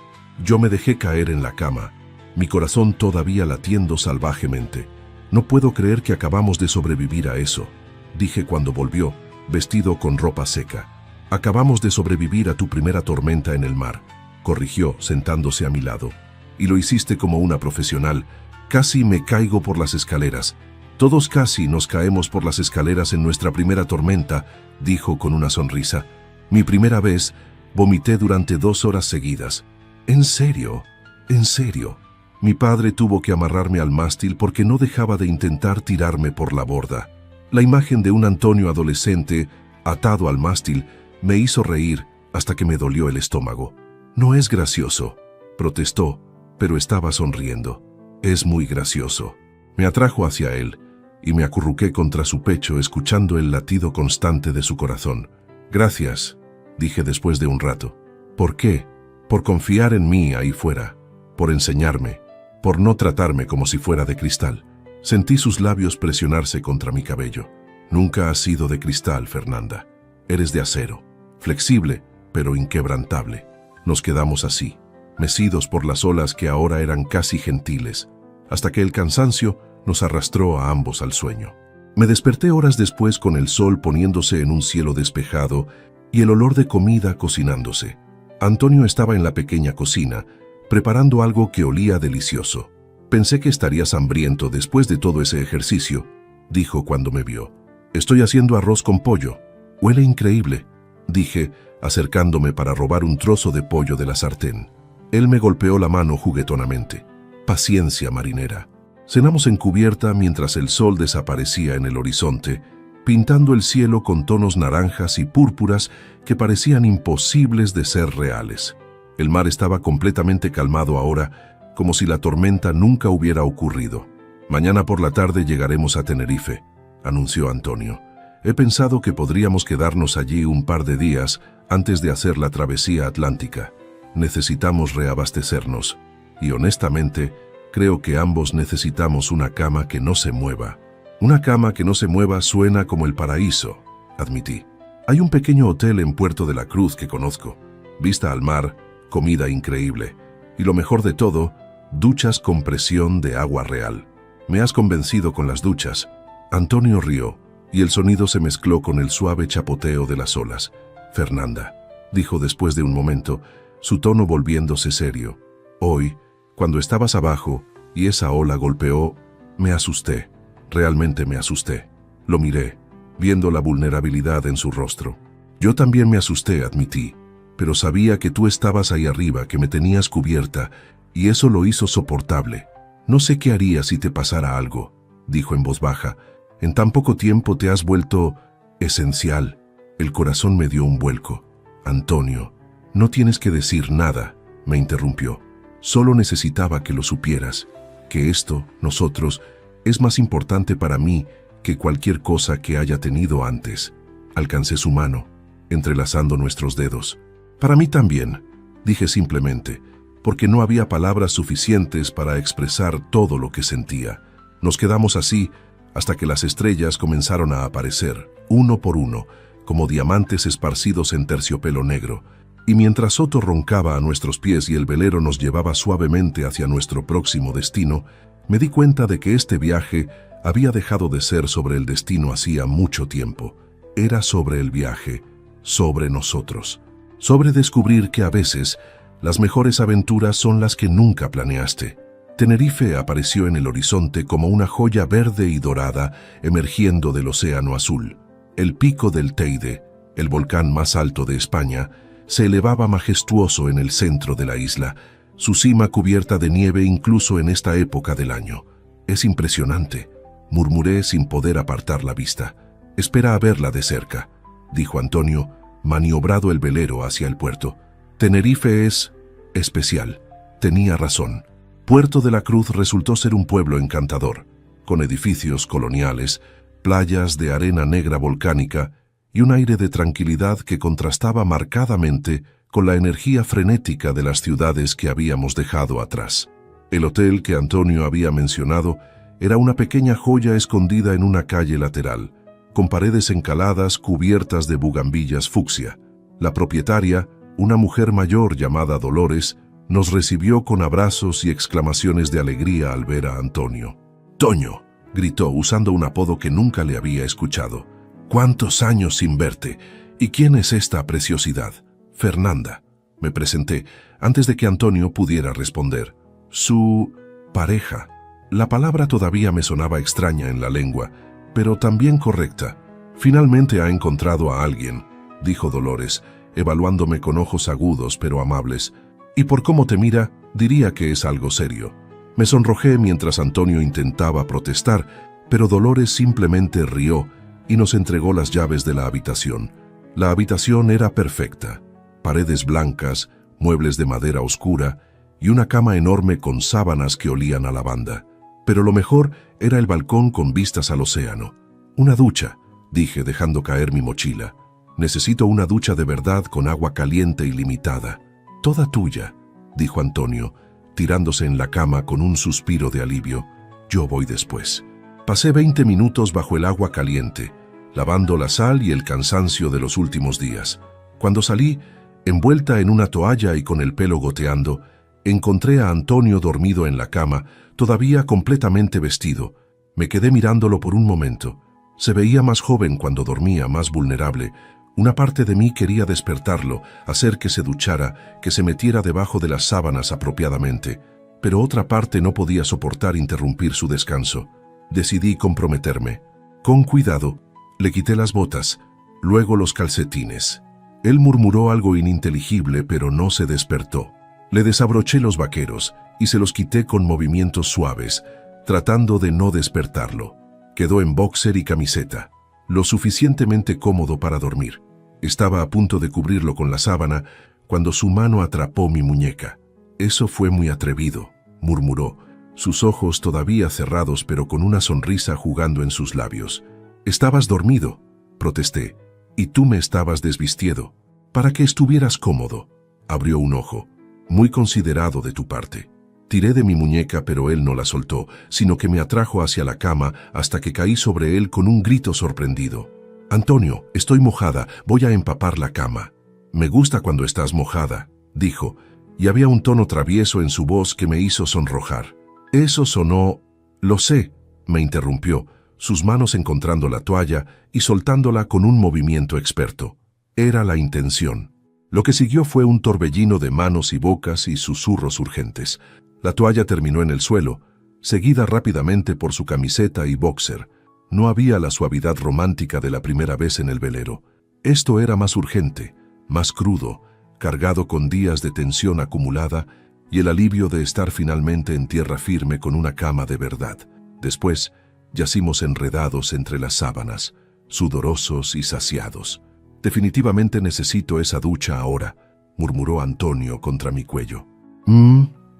Yo me dejé caer en la cama, mi corazón todavía latiendo salvajemente. «No puedo creer que acabamos de sobrevivir a eso», dije cuando volvió, vestido con ropa seca. «Acabamos de sobrevivir a tu primera tormenta en el mar», corrigió, sentándose a mi lado. «Y lo hiciste como una profesional. Casi me caigo por las escaleras». «Todos casi nos caemos por las escaleras en nuestra primera tormenta», dijo con una sonrisa. «Mi primera vez, vomité durante 2 horas seguidas». «¿En serio? ¿En serio?» Mi padre tuvo que amarrarme al mástil porque no dejaba de intentar tirarme por la borda. La imagen de un Antonio adolescente, atado al mástil, me hizo reír hasta que me dolió el estómago. «No es gracioso», protestó, pero estaba sonriendo. «Es muy gracioso». Me atrajo hacia él y me acurruqué contra su pecho escuchando el latido constante de su corazón. «Gracias», dije después de un rato. «¿Por qué?» «Por confiar en mí ahí fuera, por enseñarme, por no tratarme como si fuera de cristal». Sentí sus labios presionarse contra mi cabello. «Nunca has sido de cristal, Fernanda. Eres de acero, flexible, pero inquebrantable. Nos quedamos así, mecidos por las olas que ahora eran casi gentiles, hasta que el cansancio nos arrastró a ambos al sueño. Me desperté horas después con el sol poniéndose en un cielo despejado y el olor de comida cocinándose. Antonio estaba en la pequeña cocina, preparando algo que olía delicioso. «Pensé que estarías hambriento después de todo ese ejercicio», dijo cuando me vio. «Estoy haciendo arroz con pollo. Huele increíble», dije, acercándome para robar un trozo de pollo de la sartén. Él me golpeó la mano juguetonamente. «Paciencia, marinera». Cenamos en cubierta mientras el sol desaparecía en el horizonte, pintando el cielo con tonos naranjas y púrpuras que parecían imposibles de ser reales. El mar estaba completamente calmado ahora, como si la tormenta nunca hubiera ocurrido. «Mañana por la tarde llegaremos a Tenerife», anunció Antonio. «He pensado que podríamos quedarnos allí un par de días antes de hacer la travesía atlántica. Necesitamos reabastecernos y, honestamente, creo que ambos necesitamos una cama que no se mueva». «Una cama que no se mueva suena como el paraíso», admití. «Hay un pequeño hotel en Puerto de la Cruz que conozco. Vista al mar, comida increíble y lo mejor de todo, duchas con presión de agua real. Me has convencido con las duchas». Antonio rió y el sonido se mezcló con el suave chapoteo de las olas. «Fernanda», dijo después de un momento, su tono volviéndose serio. «Hoy, cuando estabas abajo y esa ola golpeó, me asusté. Realmente me asusté. Lo miré, viendo la vulnerabilidad en su rostro. Yo también me asusté, admití, pero sabía que tú estabas ahí arriba, que me tenías cubierta, y eso lo hizo soportable. No sé qué haría si te pasara algo», dijo en voz baja. «En tan poco tiempo te has vuelto esencial». El corazón me dio un vuelco. «Antonio, no tienes que decir nada», me interrumpió. «Solo necesitaba que lo supieras, que esto, nosotros, es más importante para mí que cualquier cosa que haya tenido antes». Alcancé su mano, entrelazando nuestros dedos. «Para mí también», dije simplemente, porque no había palabras suficientes para expresar todo lo que sentía. Nos quedamos así hasta que las estrellas comenzaron a aparecer, uno por uno, como diamantes esparcidos en terciopelo negro, y mientras Soto roncaba a nuestros pies y el velero nos llevaba suavemente hacia nuestro próximo destino, me di cuenta de que este viaje había dejado de ser sobre el destino hacía mucho tiempo. Era sobre el viaje, sobre nosotros, sobre descubrir que a veces las mejores aventuras son las que nunca planeaste. Tenerife apareció en el horizonte como una joya verde y dorada emergiendo del océano azul. El pico del Teide, el volcán más alto de España, se elevaba majestuoso en el centro de la isla, su cima cubierta de nieve incluso en esta época del año. «Es impresionante», murmuré sin poder apartar la vista. «Espera a verla de cerca», dijo Antonio, maniobrado el velero hacia el puerto. «Tenerife es especial». Tenía razón. Puerto de la Cruz resultó ser un pueblo encantador, con edificios coloniales, playas de arena negra volcánica y un aire de tranquilidad que contrastaba marcadamente con la energía frenética de las ciudades que habíamos dejado atrás. El hotel que Antonio había mencionado era una pequeña joya escondida en una calle lateral, con paredes encaladas cubiertas de bugambillas fucsia. La propietaria, una mujer mayor llamada Dolores, nos recibió con abrazos y exclamaciones de alegría al ver a Antonio. «Toño», gritó usando un apodo que nunca le había escuchado. «¿Cuántos años sin verte? ¿Y quién es esta preciosidad?» «Fernanda», me presenté, antes de que Antonio pudiera responder. «Su pareja». La palabra todavía me sonaba extraña en la lengua, pero también correcta. «Finalmente ha encontrado a alguien», dijo Dolores, evaluándome con ojos agudos pero amables. «Y por cómo te mira, diría que es algo serio». Me sonrojé mientras Antonio intentaba protestar, pero Dolores simplemente rió y nos entregó las llaves de la habitación. La habitación era perfecta. Paredes blancas, muebles de madera oscura y una cama enorme con sábanas que olían a lavanda. Pero lo mejor era el balcón con vistas al océano. «Una ducha», dije dejando caer mi mochila. «Necesito una ducha de verdad con agua caliente y limitada». «Toda tuya», dijo Antonio, tirándose en la cama con un suspiro de alivio. «Yo voy después». Pasé 20 minutos bajo el agua caliente, lavando la sal y el cansancio de los últimos días. Cuando salí, Envuelta en una toalla y con el pelo goteando, encontré a Antonio dormido en la cama, todavía completamente vestido. Me quedé mirándolo por un momento. Se veía más joven cuando dormía, más vulnerable. Una parte de mí quería despertarlo, hacer que se duchara, que se metiera debajo de las sábanas apropiadamente. Pero otra parte no podía soportar interrumpir su descanso. Decidí comprometerme. Con cuidado, le quité las botas, luego los calcetines. Él murmuró algo ininteligible, pero no se despertó. Le desabroché los vaqueros y se los quité con movimientos suaves, tratando de no despertarlo. Quedó en boxer y camiseta, lo suficientemente cómodo para dormir. Estaba a punto de cubrirlo con la sábana cuando su mano atrapó mi muñeca. «Eso fue muy atrevido», murmuró, sus ojos todavía cerrados pero con una sonrisa jugando en sus labios. «Estabas dormido», protesté, «y tú me estabas desvistiendo. Para que estuvieras cómodo». Abrió un ojo. «Muy considerado de tu parte». Tiré de mi muñeca, pero él no la soltó, sino que me atrajo hacia la cama hasta que caí sobre él con un grito sorprendido. «Antonio, estoy mojada, voy a empapar la cama». «Me gusta cuando estás mojada», dijo, y había un tono travieso en su voz que me hizo sonrojar. «Eso sonó...». «Lo sé», me interrumpió, sus manos encontrando la toalla y soltándola con un movimiento experto. Era la intención. Lo que siguió fue un torbellino de manos y bocas y susurros urgentes. La toalla terminó en el suelo, seguida rápidamente por su camiseta y boxer. No había la suavidad romántica de la primera vez en el velero. Esto era más urgente, más crudo, cargado con días de tensión acumulada y el alivio de estar finalmente en tierra firme con una cama de verdad. Después, yacimos enredados entre las sábanas, sudorosos y saciados. «Definitivamente necesito esa ducha ahora», murmuró Antonio contra mi cuello.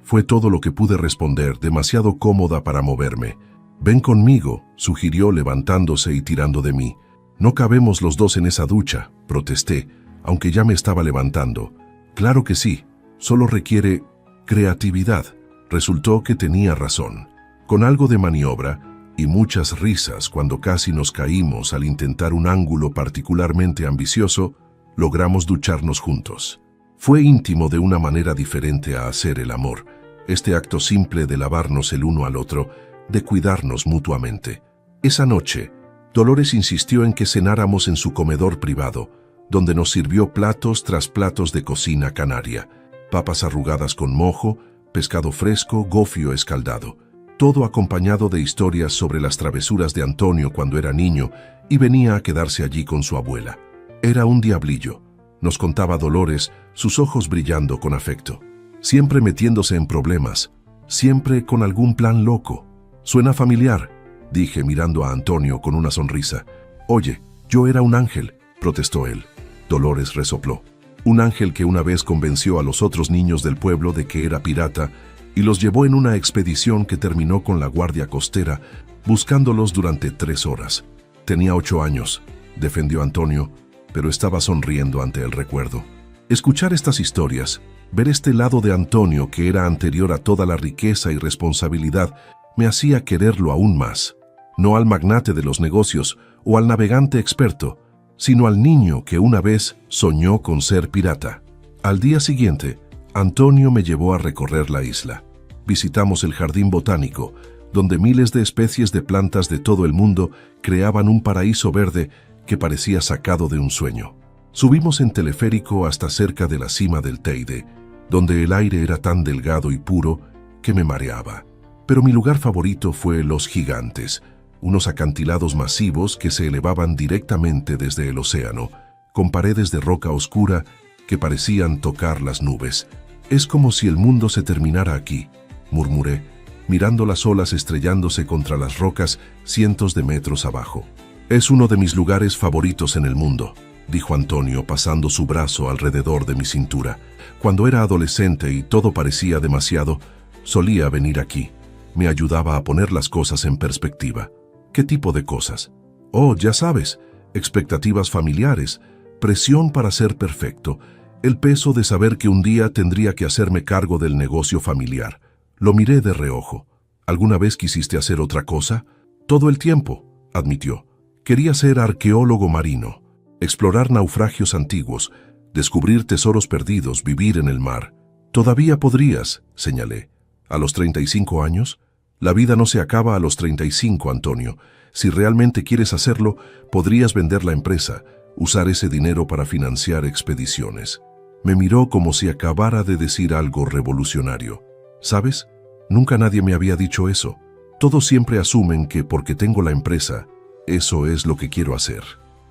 Fue todo lo que pude responder, demasiado cómoda para moverme. «Ven conmigo», sugirió levantándose y tirando de mí. «No cabemos los dos en esa ducha», protesté, aunque ya me estaba levantando. «Claro que sí, solo requiere creatividad». Resultó que tenía razón. Con algo de maniobra y muchas risas cuando casi nos caímos al intentar un ángulo particularmente ambicioso, logramos ducharnos juntos. Fue íntimo de una manera diferente a hacer el amor, este acto simple de lavarnos el uno al otro, de cuidarnos mutuamente. Esa noche, Dolores insistió en que cenáramos en su comedor privado, donde nos sirvió platos tras platos de cocina canaria, papas arrugadas con mojo, pescado fresco, gofio escaldado, todo acompañado de historias sobre las travesuras de Antonio cuando era niño y venía a quedarse allí con su abuela. Era un diablillo, nos contaba Dolores, sus ojos brillando con afecto. Siempre metiéndose en problemas, siempre con algún plan loco. «Suena familiar», dije mirando a Antonio con una sonrisa. «Oye, yo era un ángel», protestó él. Dolores resopló. «Un ángel que una vez convenció a los otros niños del pueblo de que era pirata y los llevó en una expedición que terminó con la guardia costera, buscándolos durante 3 horas. Tenía 8 años», defendió Antonio, pero estaba sonriendo ante el recuerdo. Escuchar estas historias, ver este lado de Antonio que era anterior a toda la riqueza y responsabilidad, me hacía quererlo aún más. No al magnate de los negocios o al navegante experto, sino al niño que una vez soñó con ser pirata. Al día siguiente, Antonio me llevó a recorrer la isla. Visitamos el jardín botánico, donde miles de especies de plantas de todo el mundo creaban un paraíso verde que parecía sacado de un sueño. Subimos en teleférico hasta cerca de la cima del Teide, donde el aire era tan delgado y puro que me mareaba. Pero mi lugar favorito fue Los Gigantes, unos acantilados masivos que se elevaban directamente desde el océano, con paredes de roca oscura que parecían tocar las nubes. «Es como si el mundo se terminara aquí», murmuré, mirando las olas estrellándose contra las rocas cientos de metros abajo. «Es uno de mis lugares favoritos en el mundo», dijo Antonio pasando su brazo alrededor de mi cintura. «Cuando era adolescente y todo parecía demasiado, solía venir aquí. Me ayudaba a poner las cosas en perspectiva». «¿Qué tipo de cosas?» «Oh, ya sabes, expectativas familiares, presión para ser perfecto, el peso de saber que un día tendría que hacerme cargo del negocio familiar». Lo miré de reojo. «¿Alguna vez quisiste hacer otra cosa?» «Todo el tiempo», admitió. «Quería ser arqueólogo marino, explorar naufragios antiguos, descubrir tesoros perdidos, vivir en el mar. Todavía podrías, señalé. ¿A los 35 años? La vida no se acaba a los 35, Antonio. Si realmente quieres hacerlo, podrías vender la empresa, usar ese dinero para financiar expediciones. Me miró como si acabara de decir algo revolucionario. ¿Sabes? Nunca nadie me había dicho eso. Todos siempre asumen que porque tengo la empresa, eso es lo que quiero hacer.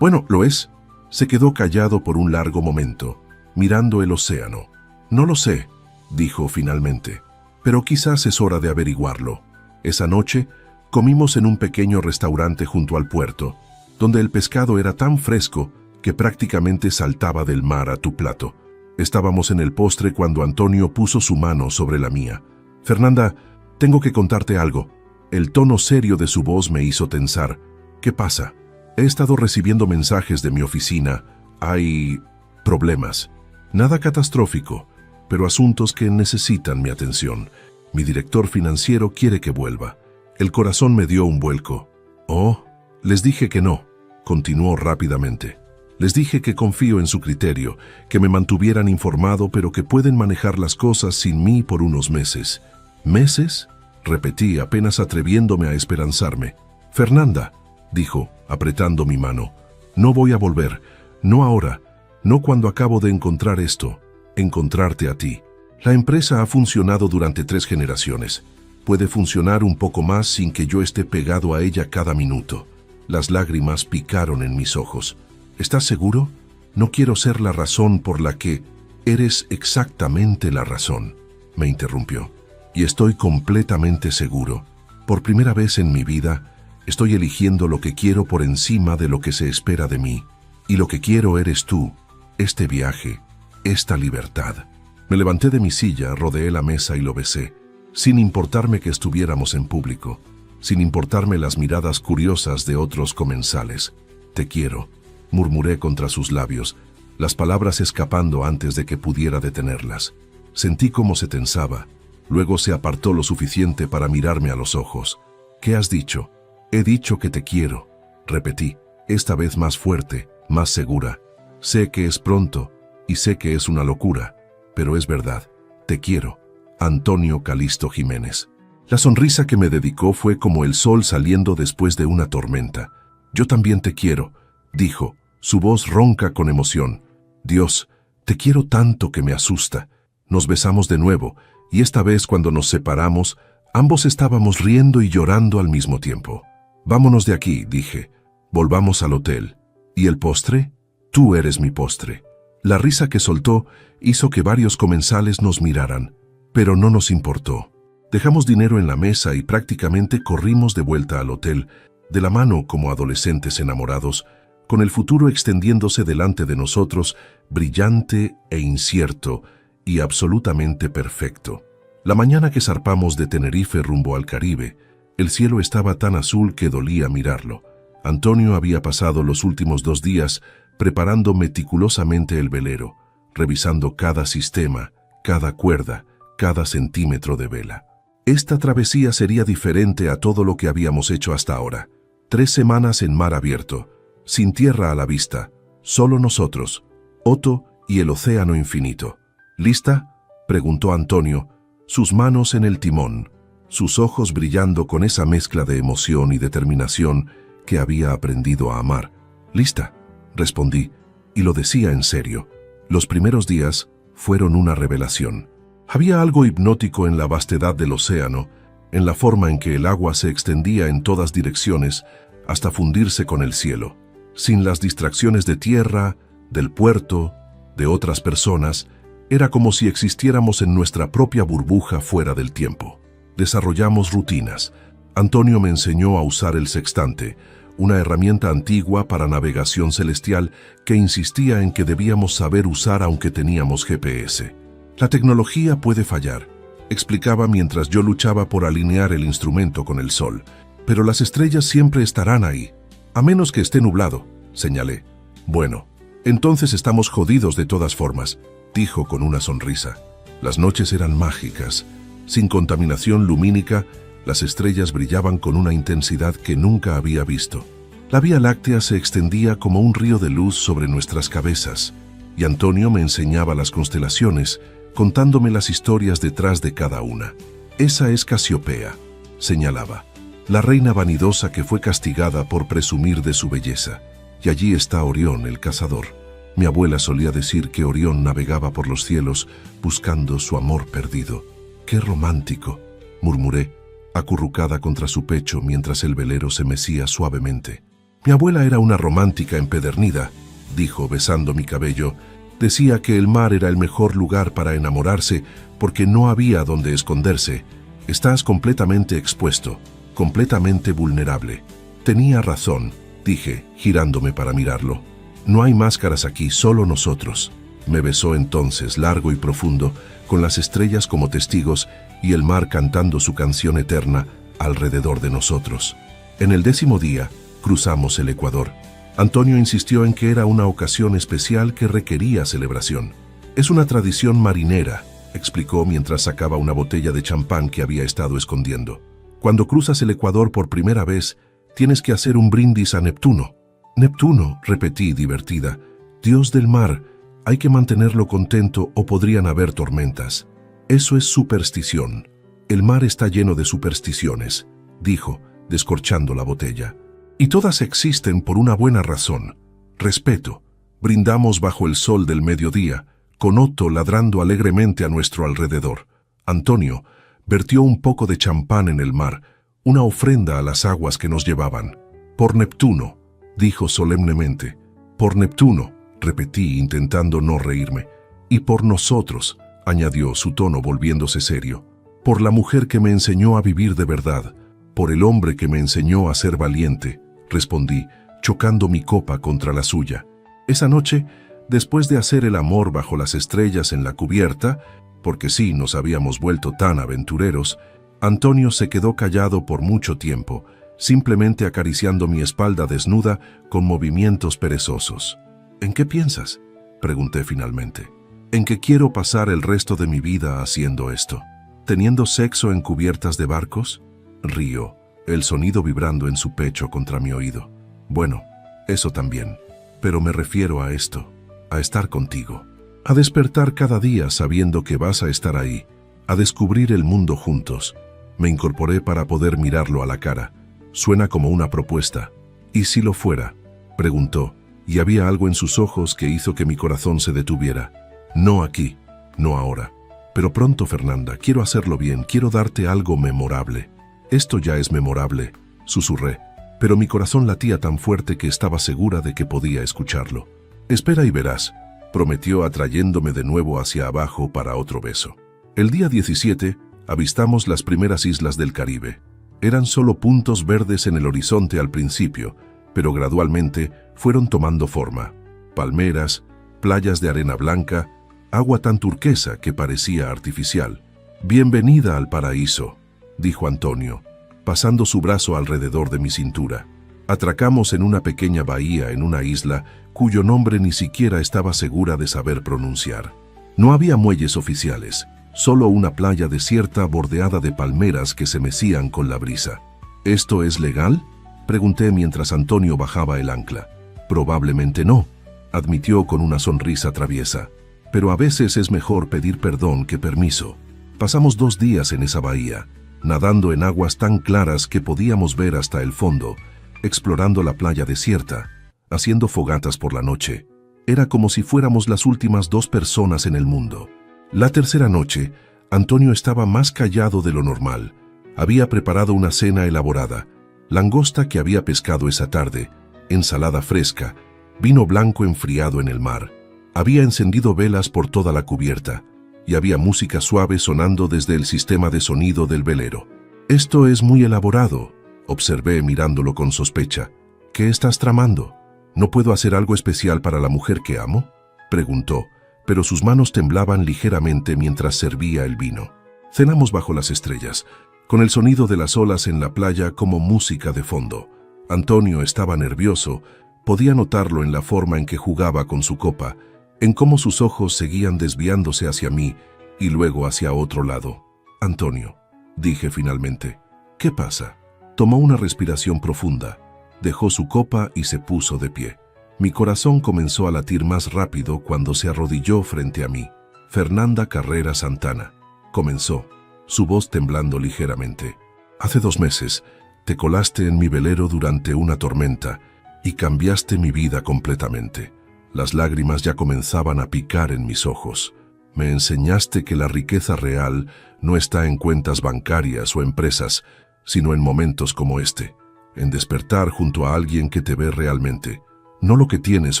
Bueno, lo es. Se quedó callado por un largo momento, mirando el océano. No lo sé, dijo finalmente, pero quizás es hora de averiguarlo. Esa noche, comimos en un pequeño restaurante junto al puerto, donde el pescado era tan fresco que prácticamente saltaba del mar a tu plato. Estábamos en el postre cuando Antonio puso su mano sobre la mía. Fernanda, tengo que contarte algo. El tono serio de su voz me hizo tensar. ¿Qué pasa? He estado recibiendo mensajes de mi oficina. Hay problemas. Nada catastrófico, pero asuntos que necesitan mi atención. Mi director financiero quiere que vuelva. El corazón me dio un vuelco. Oh, les dije que no. Continuó rápidamente. Les dije que confío en su criterio, que me mantuvieran informado, pero que pueden manejar las cosas sin mí por unos meses. ¿Meses? Repetí, apenas atreviéndome a esperanzarme. Fernanda, dijo, apretando mi mano, no voy a volver, no ahora, no cuando acabo de encontrar esto, encontrarte a ti. La empresa ha funcionado durante 3 generaciones. Puede funcionar un poco más sin que yo esté pegado a ella cada minuto. Las lágrimas picaron en mis ojos. ¿Estás seguro? No quiero ser la razón por la que... Eres exactamente la razón, me interrumpió. Y estoy completamente seguro. Por primera vez en mi vida, estoy eligiendo lo que quiero por encima de lo que se espera de mí. Y lo que quiero eres tú, este viaje, esta libertad. Me levanté de mi silla, rodeé la mesa y lo besé, sin importarme que estuviéramos en público, sin importarme las miradas curiosas de otros comensales. Te quiero, murmuré contra sus labios, las palabras escapando antes de que pudiera detenerlas. Sentí cómo se tensaba. Luego se apartó lo suficiente para mirarme a los ojos. ¿Qué has dicho? He dicho que te quiero, repetí, esta vez más fuerte, más segura. Sé que es pronto y sé que es una locura, pero es verdad. Te quiero. Antonio Calixto Jiménez. La sonrisa que me dedicó fue como el sol saliendo después de una tormenta. Yo también te quiero, dijo, su voz ronca con emoción. Dios, te quiero tanto que me asusta. Nos besamos de nuevo, y esta vez cuando nos separamos, ambos estábamos riendo y llorando al mismo tiempo. Vámonos de aquí, dije. Volvamos al hotel. ¿Y el postre? Tú eres mi postre. La risa que soltó hizo que varios comensales nos miraran, pero no nos importó. Dejamos dinero en la mesa y prácticamente corrimos de vuelta al hotel, de la mano como adolescentes enamorados, con el futuro extendiéndose delante de nosotros, brillante e incierto y absolutamente perfecto. La mañana que zarpamos de Tenerife rumbo al Caribe, el cielo estaba tan azul que dolía mirarlo. Antonio había pasado los últimos 2 días preparando meticulosamente el velero, revisando cada sistema, cada cuerda, cada centímetro de vela. Esta travesía sería diferente a todo lo que habíamos hecho hasta ahora. 3 semanas en mar abierto, sin tierra a la vista, solo nosotros, Otto y el océano infinito. ¿Lista?, preguntó Antonio, sus manos en el timón, sus ojos brillando con esa mezcla de emoción y determinación que había aprendido a amar. «Lista», respondí, y lo decía en serio. Los primeros días fueron una revelación. Había algo hipnótico en la vastedad del océano, en la forma en que el agua se extendía en todas direcciones hasta fundirse con el cielo, sin las distracciones de tierra, del puerto, de otras personas. Era como si existiéramos en nuestra propia burbuja fuera del tiempo. Desarrollamos rutinas. Antonio me enseñó a usar el sextante, una herramienta antigua para navegación celestial que insistía en que debíamos saber usar aunque teníamos GPS. La tecnología puede fallar, explicaba mientras yo luchaba por alinear el instrumento con el sol, pero las estrellas siempre estarán ahí, a menos que esté nublado, señalé. Bueno, entonces estamos jodidos de todas formas, dijo con una sonrisa. Las noches eran mágicas. Sin contaminación lumínica, las estrellas brillaban con una intensidad que nunca había visto. La Vía Láctea se extendía como un río de luz sobre nuestras cabezas, y Antonio me enseñaba las constelaciones, contándome las historias detrás de cada una. Esa es Casiopea, señalaba, la reina vanidosa que fue castigada por presumir de su belleza. Y allí está Orión, el cazador. Mi abuela solía decir que Orión navegaba por los cielos buscando su amor perdido. ¡Qué romántico!, murmuré, acurrucada contra su pecho mientras el velero se mecía suavemente. Mi abuela era una romántica empedernida, dijo besando mi cabello. Decía que el mar era el mejor lugar para enamorarse porque no había donde esconderse. Estás completamente expuesto, completamente vulnerable. Tenía razón, dije, girándome para mirarlo. No hay máscaras aquí, solo nosotros. Me besó entonces, largo y profundo, con las estrellas como testigos y el mar cantando su canción eterna alrededor de nosotros. En el 10º día, cruzamos el Ecuador. Antonio insistió en que era una ocasión especial que requería celebración. Es una tradición marinera, explicó mientras sacaba una botella de champán que había estado escondiendo. Cuando cruzas el Ecuador por primera vez, tienes que hacer un brindis a Neptuno. Neptuno, repetí divertida, dios del mar, hay que mantenerlo contento o podrían haber tormentas. Eso es superstición. El mar está lleno de supersticiones, dijo, descorchando la botella. Y todas existen por una buena razón. Respeto. Brindamos bajo el sol del mediodía, con Otto ladrando alegremente a nuestro alrededor. Antonio vertió un poco de champán en el mar, una ofrenda a las aguas que nos llevaban. Por Neptuno, dijo solemnemente. Por Neptuno, repetí intentando no reírme. Y por nosotros, añadió su tono volviéndose serio. Por la mujer que me enseñó a vivir de verdad. Por el hombre que me enseñó a ser valiente, respondí, chocando mi copa contra la suya. Esa noche, después de hacer el amor bajo las estrellas en la cubierta, porque sí nos habíamos vuelto tan aventureros, Antonio se quedó callado por mucho tiempo, simplemente acariciando mi espalda desnuda con movimientos perezosos. ¿En qué piensas?, pregunté finalmente. En que quiero pasar el resto de mi vida haciendo esto. ¿Teniendo sexo en cubiertas de barcos? Río, el sonido vibrando en su pecho contra mi oído. Bueno, eso también, pero me refiero a esto, a estar contigo, a despertar cada día sabiendo que vas a estar ahí, a descubrir el mundo juntos. Me incorporé para poder mirarlo a la cara. Suena como una propuesta. ¿Y si lo fuera?, preguntó, y había algo en sus ojos que hizo que mi corazón se detuviera. No aquí, no ahora. Pero pronto, Fernanda, quiero hacerlo bien, quiero darte algo memorable. Esto ya es memorable, susurré, pero mi corazón latía tan fuerte que estaba segura de que podía escucharlo. Espera y verás, prometió atrayéndome de nuevo hacia abajo para otro beso. El día 17, avistamos las primeras islas del Caribe. Eran solo puntos verdes en el horizonte al principio, pero gradualmente fueron tomando forma. Palmeras, playas de arena blanca, agua tan turquesa que parecía artificial. Bienvenida al paraíso, dijo Antonio, pasando su brazo alrededor de mi cintura. Atracamos en una pequeña bahía en una isla cuyo nombre ni siquiera estaba segura de saber pronunciar. No había muelles oficiales, solo una playa desierta bordeada de palmeras que se mecían con la brisa. ¿Esto es legal?, pregunté mientras Antonio bajaba el ancla. Probablemente no, admitió con una sonrisa traviesa, pero a veces es mejor pedir perdón que permiso. Pasamos 2 días en esa bahía, nadando en aguas tan claras que podíamos ver hasta el fondo, explorando la playa desierta, haciendo fogatas por la noche. Era como si fuéramos las últimas 2 personas en el mundo. La tercera noche, Antonio estaba más callado de lo normal. Había preparado una cena elaborada, langosta que había pescado esa tarde, ensalada fresca, vino blanco enfriado en el mar. Había encendido velas por toda la cubierta, y había música suave sonando desde el sistema de sonido del velero. «Esto es muy elaborado», observé mirándolo con sospecha. «¿Qué estás tramando? ¿No puedo hacer algo especial para la mujer que amo?», preguntó, pero sus manos temblaban ligeramente mientras servía el vino. Cenamos bajo las estrellas, con el sonido de las olas en la playa como música de fondo. Antonio estaba nervioso, podía notarlo en la forma en que jugaba con su copa, en cómo sus ojos seguían desviándose hacia mí y luego hacia otro lado. «Antonio», dije finalmente, «¿qué pasa?». Tomó una respiración profunda, dejó su copa y se puso de pie. Mi corazón comenzó a latir más rápido cuando se arrodilló frente a mí. Fernanda Carrera Santana, comenzó, su voz temblando ligeramente. Hace 2 meses, te colaste en mi velero durante una tormenta y cambiaste mi vida completamente. Las lágrimas ya comenzaban a picar en mis ojos. Me enseñaste que la riqueza real no está en cuentas bancarias o empresas, sino en momentos como este, en despertar junto a alguien que te ve realmente, no lo que tienes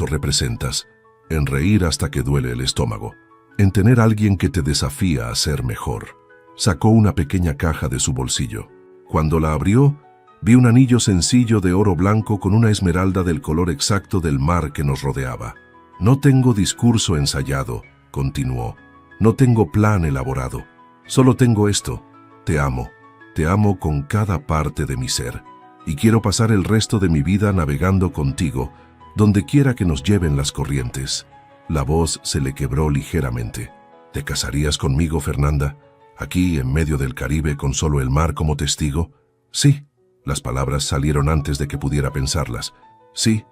o representas, en reír hasta que duele el estómago, en tener a alguien que te desafía a ser mejor. Sacó una pequeña caja de su bolsillo. Cuando la abrió, vi un anillo sencillo de oro blanco con una esmeralda del color exacto del mar que nos rodeaba. No tengo discurso ensayado, continuó. No tengo plan elaborado. Solo tengo esto. Te amo con cada parte de mi ser. Y quiero pasar el resto de mi vida navegando contigo, donde quiera que nos lleven las corrientes. La voz se le quebró ligeramente. ¿Te casarías conmigo, Fernanda? Aquí, en medio del Caribe, con solo el mar como testigo. Sí. Las palabras salieron antes de que pudiera pensarlas. Sí,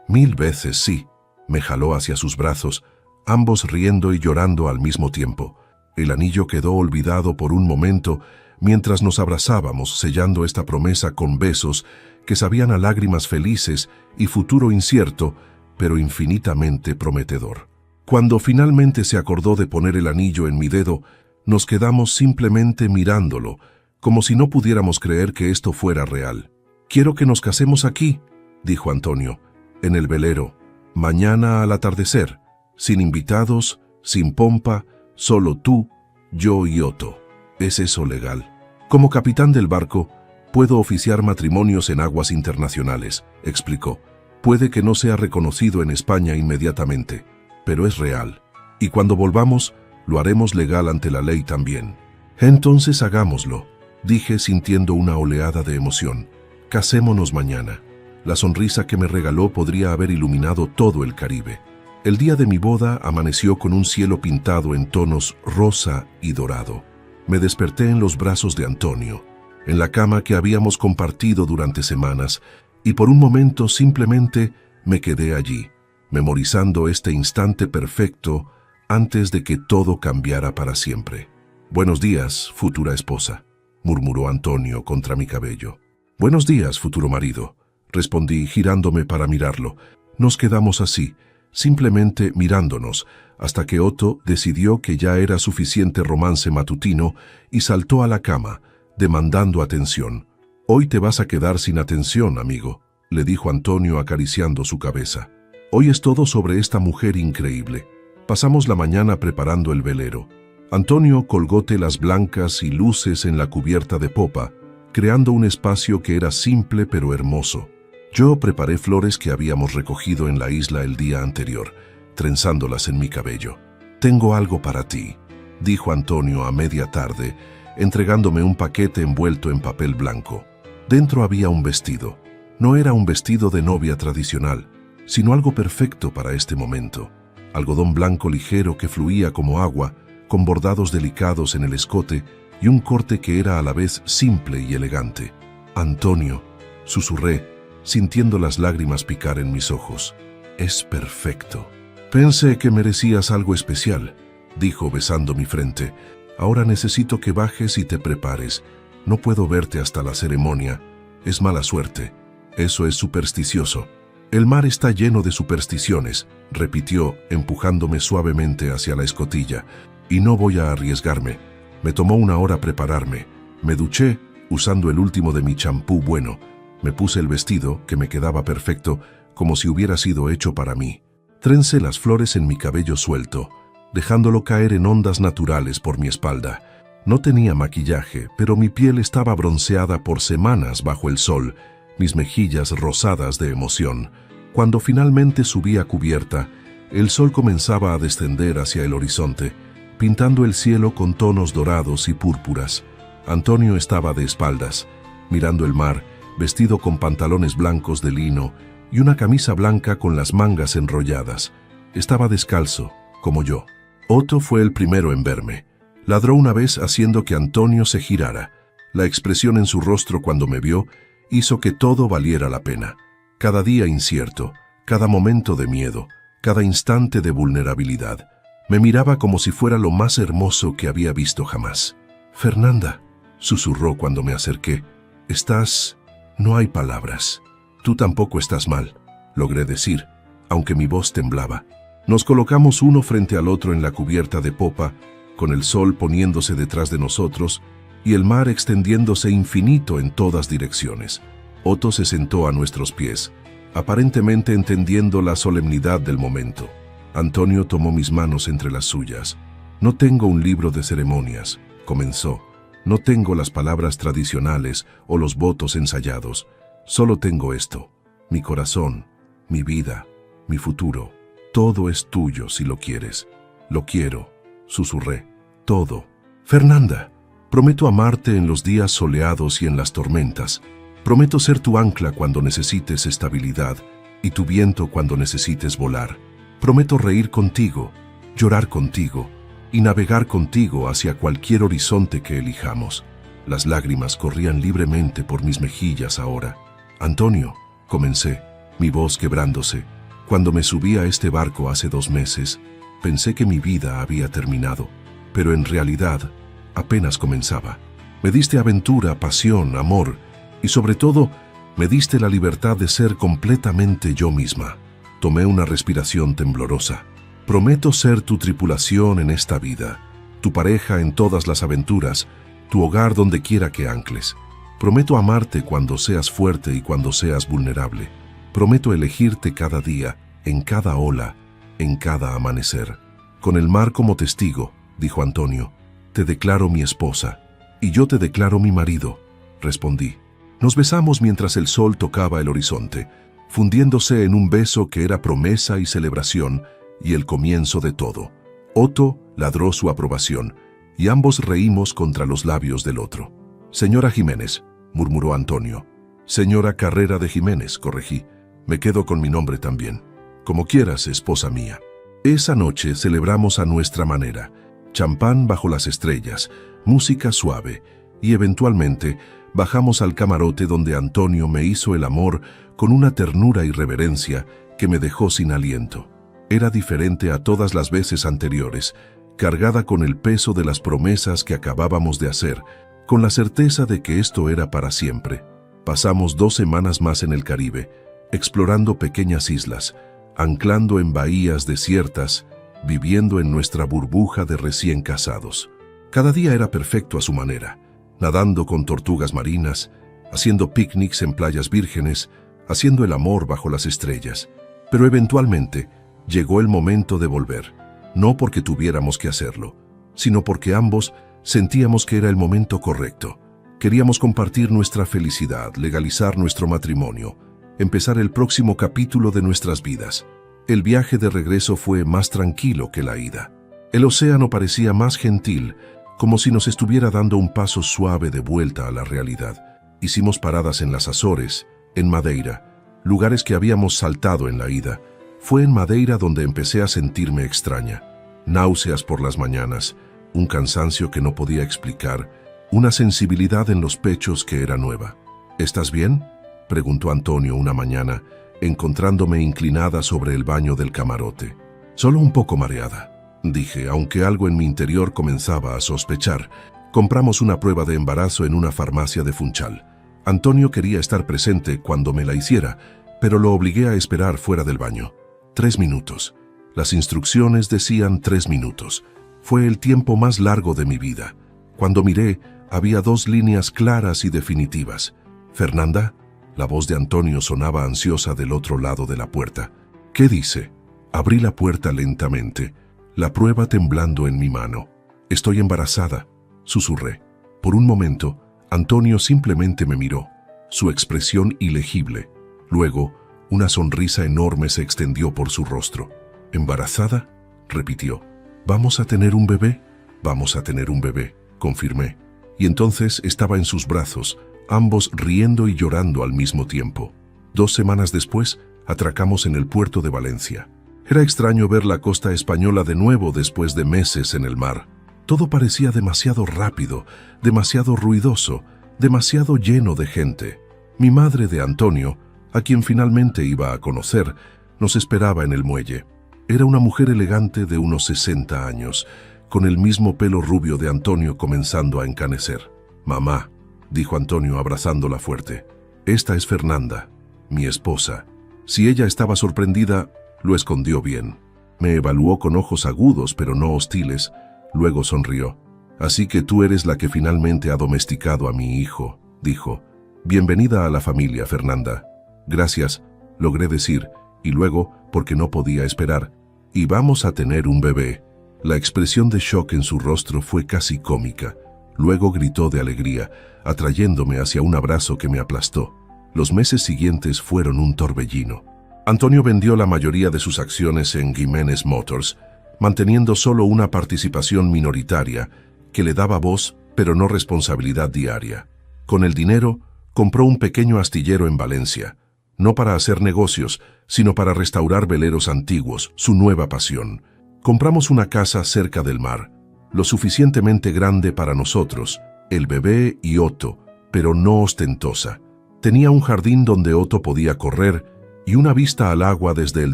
1000 veces sí. Me jaló hacia sus brazos, ambos riendo y llorando al mismo tiempo. El anillo quedó olvidado por un momento mientras nos abrazábamos, sellando esta promesa con besos que sabían a lágrimas felices y futuro incierto, pero infinitamente prometedor. Cuando finalmente se acordó de poner el anillo en mi dedo, nos quedamos simplemente mirándolo, como si no pudiéramos creer que esto fuera real. «Quiero que nos casemos aquí», dijo Antonio, «en el velero, mañana al atardecer, sin invitados, sin pompa, solo tú, yo y Otto. ¿Es eso legal? Como capitán del barco, puedo oficiar matrimonios en aguas internacionales», explicó. «Puede que no sea reconocido en España inmediatamente, pero es real. Y cuando volvamos, lo haremos legal ante la ley también». «Entonces hagámoslo», dije sintiendo una oleada de emoción. «Casémonos mañana». La sonrisa que me regaló podría haber iluminado todo el Caribe. El día de mi boda amaneció con un cielo pintado en tonos rosa y dorado. Me desperté en los brazos de Antonio, en la cama que habíamos compartido durante semanas, y por un momento simplemente me quedé allí, memorizando este instante perfecto antes de que todo cambiara para siempre. «Buenos días, futura esposa», murmuró Antonio contra mi cabello. «Buenos días, futuro marido», respondí girándome para mirarlo. Nos quedamos así, simplemente mirándonos, hasta que Otto decidió que ya era suficiente romance matutino y saltó a la cama, demandando atención. «Hoy te vas a quedar sin atención, amigo», le dijo Antonio acariciando su cabeza. «Hoy es todo sobre esta mujer increíble. Pasamos la mañana preparando el velero. Antonio colgó telas blancas y luces en la cubierta de popa, creando un espacio que era simple pero hermoso. Yo preparé flores que habíamos recogido en la isla el día anterior, trenzándolas en mi cabello. «Tengo algo para ti», dijo Antonio a media tarde, entregándome un paquete envuelto en papel blanco. Dentro había un vestido. No era un vestido de novia tradicional, sino algo perfecto para este momento. Algodón blanco ligero que fluía como agua, con bordados delicados en el escote y un corte que era a la vez simple y elegante. «Antonio», susurré, sintiendo las lágrimas picar en mis ojos. «Es perfecto». «Pensé que merecías algo especial», dijo besando mi frente. «Ahora necesito que bajes y te prepares. No puedo verte hasta la ceremonia. Es mala suerte. Eso es supersticioso». «El mar está lleno de supersticiones», repitió, empujándome suavemente hacia la escotilla. «Y no voy a arriesgarme. Me tomó 1 hora prepararme. Me duché, usando el último de mi champú bueno. Me puse el vestido, que me quedaba perfecto, como si hubiera sido hecho para mí. Trencé las flores en mi cabello suelto, dejándolo caer en ondas naturales por mi espalda. No tenía maquillaje, pero mi piel estaba bronceada por semanas bajo el sol, mis mejillas rosadas de emoción. Cuando finalmente subí a cubierta, el sol comenzaba a descender hacia el horizonte, pintando el cielo con tonos dorados y púrpuras. Antonio estaba de espaldas, mirando el mar, vestido con pantalones blancos de lino y una camisa blanca con las mangas enrolladas. Estaba descalzo, como yo. Otto fue el primero en verme. Ladró una vez haciendo que Antonio se girara. La expresión en su rostro cuando me vio hizo que todo valiera la pena. Cada día incierto, cada momento de miedo, cada instante de vulnerabilidad. Me miraba como si fuera lo más hermoso que había visto jamás. «Fernanda», susurró cuando me acerqué, «estás... no hay palabras. Tú tampoco estás mal», logré decir, aunque mi voz temblaba. Nos colocamos uno frente al otro en la cubierta de popa, con el sol poniéndose detrás de nosotros y el mar extendiéndose infinito en todas direcciones. Otto se sentó a nuestros pies, aparentemente entendiendo la solemnidad del momento. Antonio tomó mis manos entre las suyas. «No tengo un libro de ceremonias», comenzó. «No tengo las palabras tradicionales o los votos ensayados. Solo tengo esto, mi corazón, mi vida, mi futuro. Todo es tuyo si lo quieres». «Lo quiero», susurré. «Todo. Fernanda, prometo amarte en los días soleados y en las tormentas. Prometo ser tu ancla cuando necesites estabilidad y tu viento cuando necesites volar. Prometo reír contigo, llorar contigo y navegar contigo hacia cualquier horizonte que elijamos». Las lágrimas corrían libremente por mis mejillas ahora. «Antonio», comencé, mi voz quebrándose, «cuando me subí a este barco hace 2 meses, pensé que mi vida había terminado, pero en realidad apenas comenzaba. Me diste aventura, pasión, amor, y sobre todo, me diste la libertad de ser completamente yo misma». Tomé una respiración temblorosa. «Prometo ser tu tripulación en esta vida, tu pareja en todas las aventuras, tu hogar donde quiera que ancles. Prometo amarte cuando seas fuerte y cuando seas vulnerable. Prometo elegirte cada día, en cada ola, en cada amanecer. Con el mar como testigo», dijo Antonio, «te declaro mi esposa, y yo te declaro mi marido», respondí. Nos besamos mientras el sol tocaba el horizonte, fundiéndose en un beso que era promesa y celebración y el comienzo de todo. Otto ladró su aprobación, y ambos reímos contra los labios del otro. «Señora Jiménez», murmuró Antonio. «Señora Carrera de Jiménez», corregí. «Me quedo con mi nombre también. Como quieras, esposa mía». Esa noche celebramos a nuestra manera. Champán bajo las estrellas, música suave, y eventualmente bajamos al camarote donde Antonio me hizo el amor con una ternura y reverencia que me dejó sin aliento. Era diferente a todas las veces anteriores, cargada con el peso de las promesas que acabábamos de hacer, con la certeza de que esto era para siempre. Pasamos 2 semanas más en el Caribe, explorando pequeñas islas, anclando en bahías desiertas, viviendo en nuestra burbuja de recién casados. Cada día era perfecto a su manera, nadando con tortugas marinas, haciendo picnics en playas vírgenes, haciendo el amor bajo las estrellas. Pero eventualmente llegó el momento de volver, no porque tuviéramos que hacerlo, sino porque ambos sentíamos que era el momento correcto. Queríamos compartir nuestra felicidad, legalizar nuestro matrimonio, empezar el próximo capítulo de nuestras vidas. El viaje de regreso fue más tranquilo que la ida. El océano parecía más gentil, como si nos estuviera dando un paso suave de vuelta a la realidad. Hicimos paradas en las Azores, en Madeira, lugares que habíamos saltado en la ida. Fue en Madeira donde empecé a sentirme extraña. Náuseas por las mañanas, un cansancio que no podía explicar, una sensibilidad en los pechos que era nueva. «¿Estás bien?», preguntó Antonio una mañana, encontrándome inclinada sobre el baño del camarote. «Solo un poco mareada», dije, aunque algo en mi interior comenzaba a sospechar. Compramos una prueba de embarazo en una farmacia de Funchal. Antonio quería estar presente cuando me la hiciera, pero lo obligué a esperar fuera del baño. 3 minutos. Las instrucciones decían 3 minutos. Fue el tiempo más largo de mi vida. Cuando miré, había 2 líneas claras y definitivas. «Fernanda», la voz de Antonio sonaba ansiosa del otro lado de la puerta. «¿Qué dice?». Abrí la puerta lentamente, la prueba temblando en mi mano. «Estoy embarazada», susurré. Por un momento, Antonio simplemente me miró, su expresión ilegible. Luego, una sonrisa enorme se extendió por su rostro. «¿Embarazada?», repitió. «¿Vamos a tener un bebé?». «Vamos a tener un bebé», confirmé. Y entonces estaba en sus brazos, ambos riendo y llorando al mismo tiempo. 2 semanas después, atracamos en el puerto de Valencia. Era extraño ver la costa española de nuevo después de meses en el mar. Todo parecía demasiado rápido, demasiado ruidoso, demasiado lleno de gente. Mi madre de Antonio, a quien finalmente iba a conocer, nos esperaba en el muelle. Era una mujer elegante de unos 60 años, con el mismo pelo rubio de Antonio comenzando a encanecer. «Mamá», dijo Antonio abrazándola fuerte, «esta es Fernanda, mi esposa». Si ella estaba sorprendida, lo escondió bien. Me evaluó con ojos agudos pero no hostiles, luego sonrió. «Así que tú eres la que finalmente ha domesticado a mi hijo», dijo. «Bienvenida a la familia, Fernanda». «Gracias», logré decir, y luego, porque no podía esperar, «y vamos a tener un bebé». La expresión de shock en su rostro fue casi cómica. Luego gritó de alegría, atrayéndome hacia un abrazo que me aplastó. Los meses siguientes fueron un torbellino. Antonio vendió la mayoría de sus acciones en Jiménez Motors, manteniendo solo una participación minoritaria que le daba voz, pero no responsabilidad diaria. Con el dinero, compró un pequeño astillero en Valencia, no para hacer negocios, sino para restaurar veleros antiguos, su nueva pasión. Compramos una casa cerca del mar, lo suficientemente grande para nosotros, el bebé y Otto, pero no ostentosa. Tenía un jardín donde Otto podía correr y una vista al agua desde el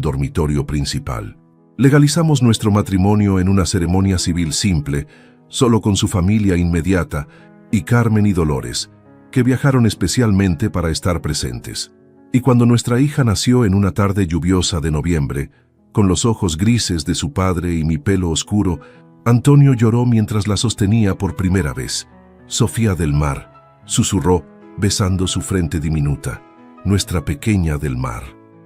dormitorio principal. Legalizamos nuestro matrimonio en una ceremonia civil simple, solo con su familia inmediata y Carmen y Dolores, que viajaron especialmente para estar presentes. Y cuando nuestra hija nació en una tarde lluviosa de noviembre, con los ojos grises de su padre y mi pelo oscuro, Antonio lloró mientras la sostenía por primera vez. «Sofía del mar», susurró, besando su frente diminuta, «nuestra pequeña del mar».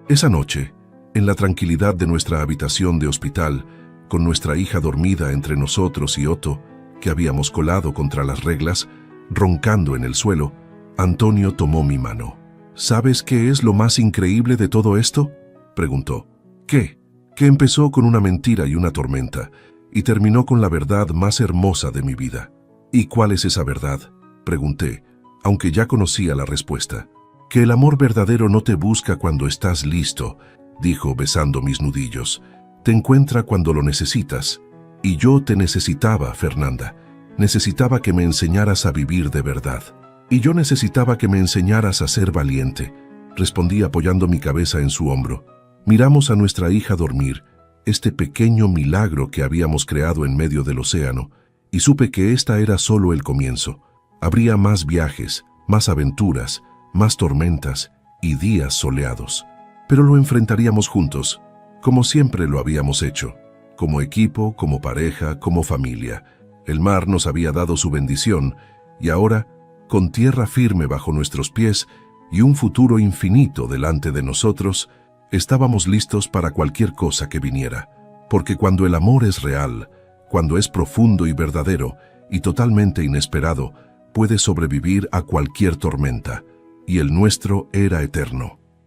Esa noche, en la tranquilidad de nuestra habitación de hospital, con nuestra hija dormida entre nosotros y Otto, que habíamos colado contra las reglas, roncando en el suelo, Antonio tomó mi mano. «¿Sabes qué es lo más increíble de todo esto?», preguntó. «¿Qué?», que empezó con una mentira y una tormenta, y terminó con la verdad más hermosa de mi vida. «¿Y cuál es esa verdad?», pregunté, aunque ya conocía la respuesta. «Que el amor verdadero no te busca cuando estás listo», dijo besando mis nudillos. «Te encuentra cuando lo necesitas. Y yo te necesitaba, Fernanda. Necesitaba que me enseñaras a vivir de verdad. Y yo necesitaba que me enseñaras a ser valiente», respondí apoyando mi cabeza en su hombro. Miramos a nuestra hija dormir, este pequeño milagro que habíamos creado en medio del océano, y supe que esta era solo el comienzo. Habría más viajes, más aventuras, más tormentas y días soleados. Pero lo enfrentaríamos juntos, como siempre lo habíamos hecho, como equipo, como pareja, como familia. El mar nos había dado su bendición, y ahora, con tierra firme bajo nuestros pies y un futuro infinito delante de nosotros, estábamos listos para cualquier cosa que viniera, porque cuando el amor es real, cuando es profundo y verdadero y totalmente inesperado, puede sobrevivir a cualquier tormenta, y el nuestro era eterno.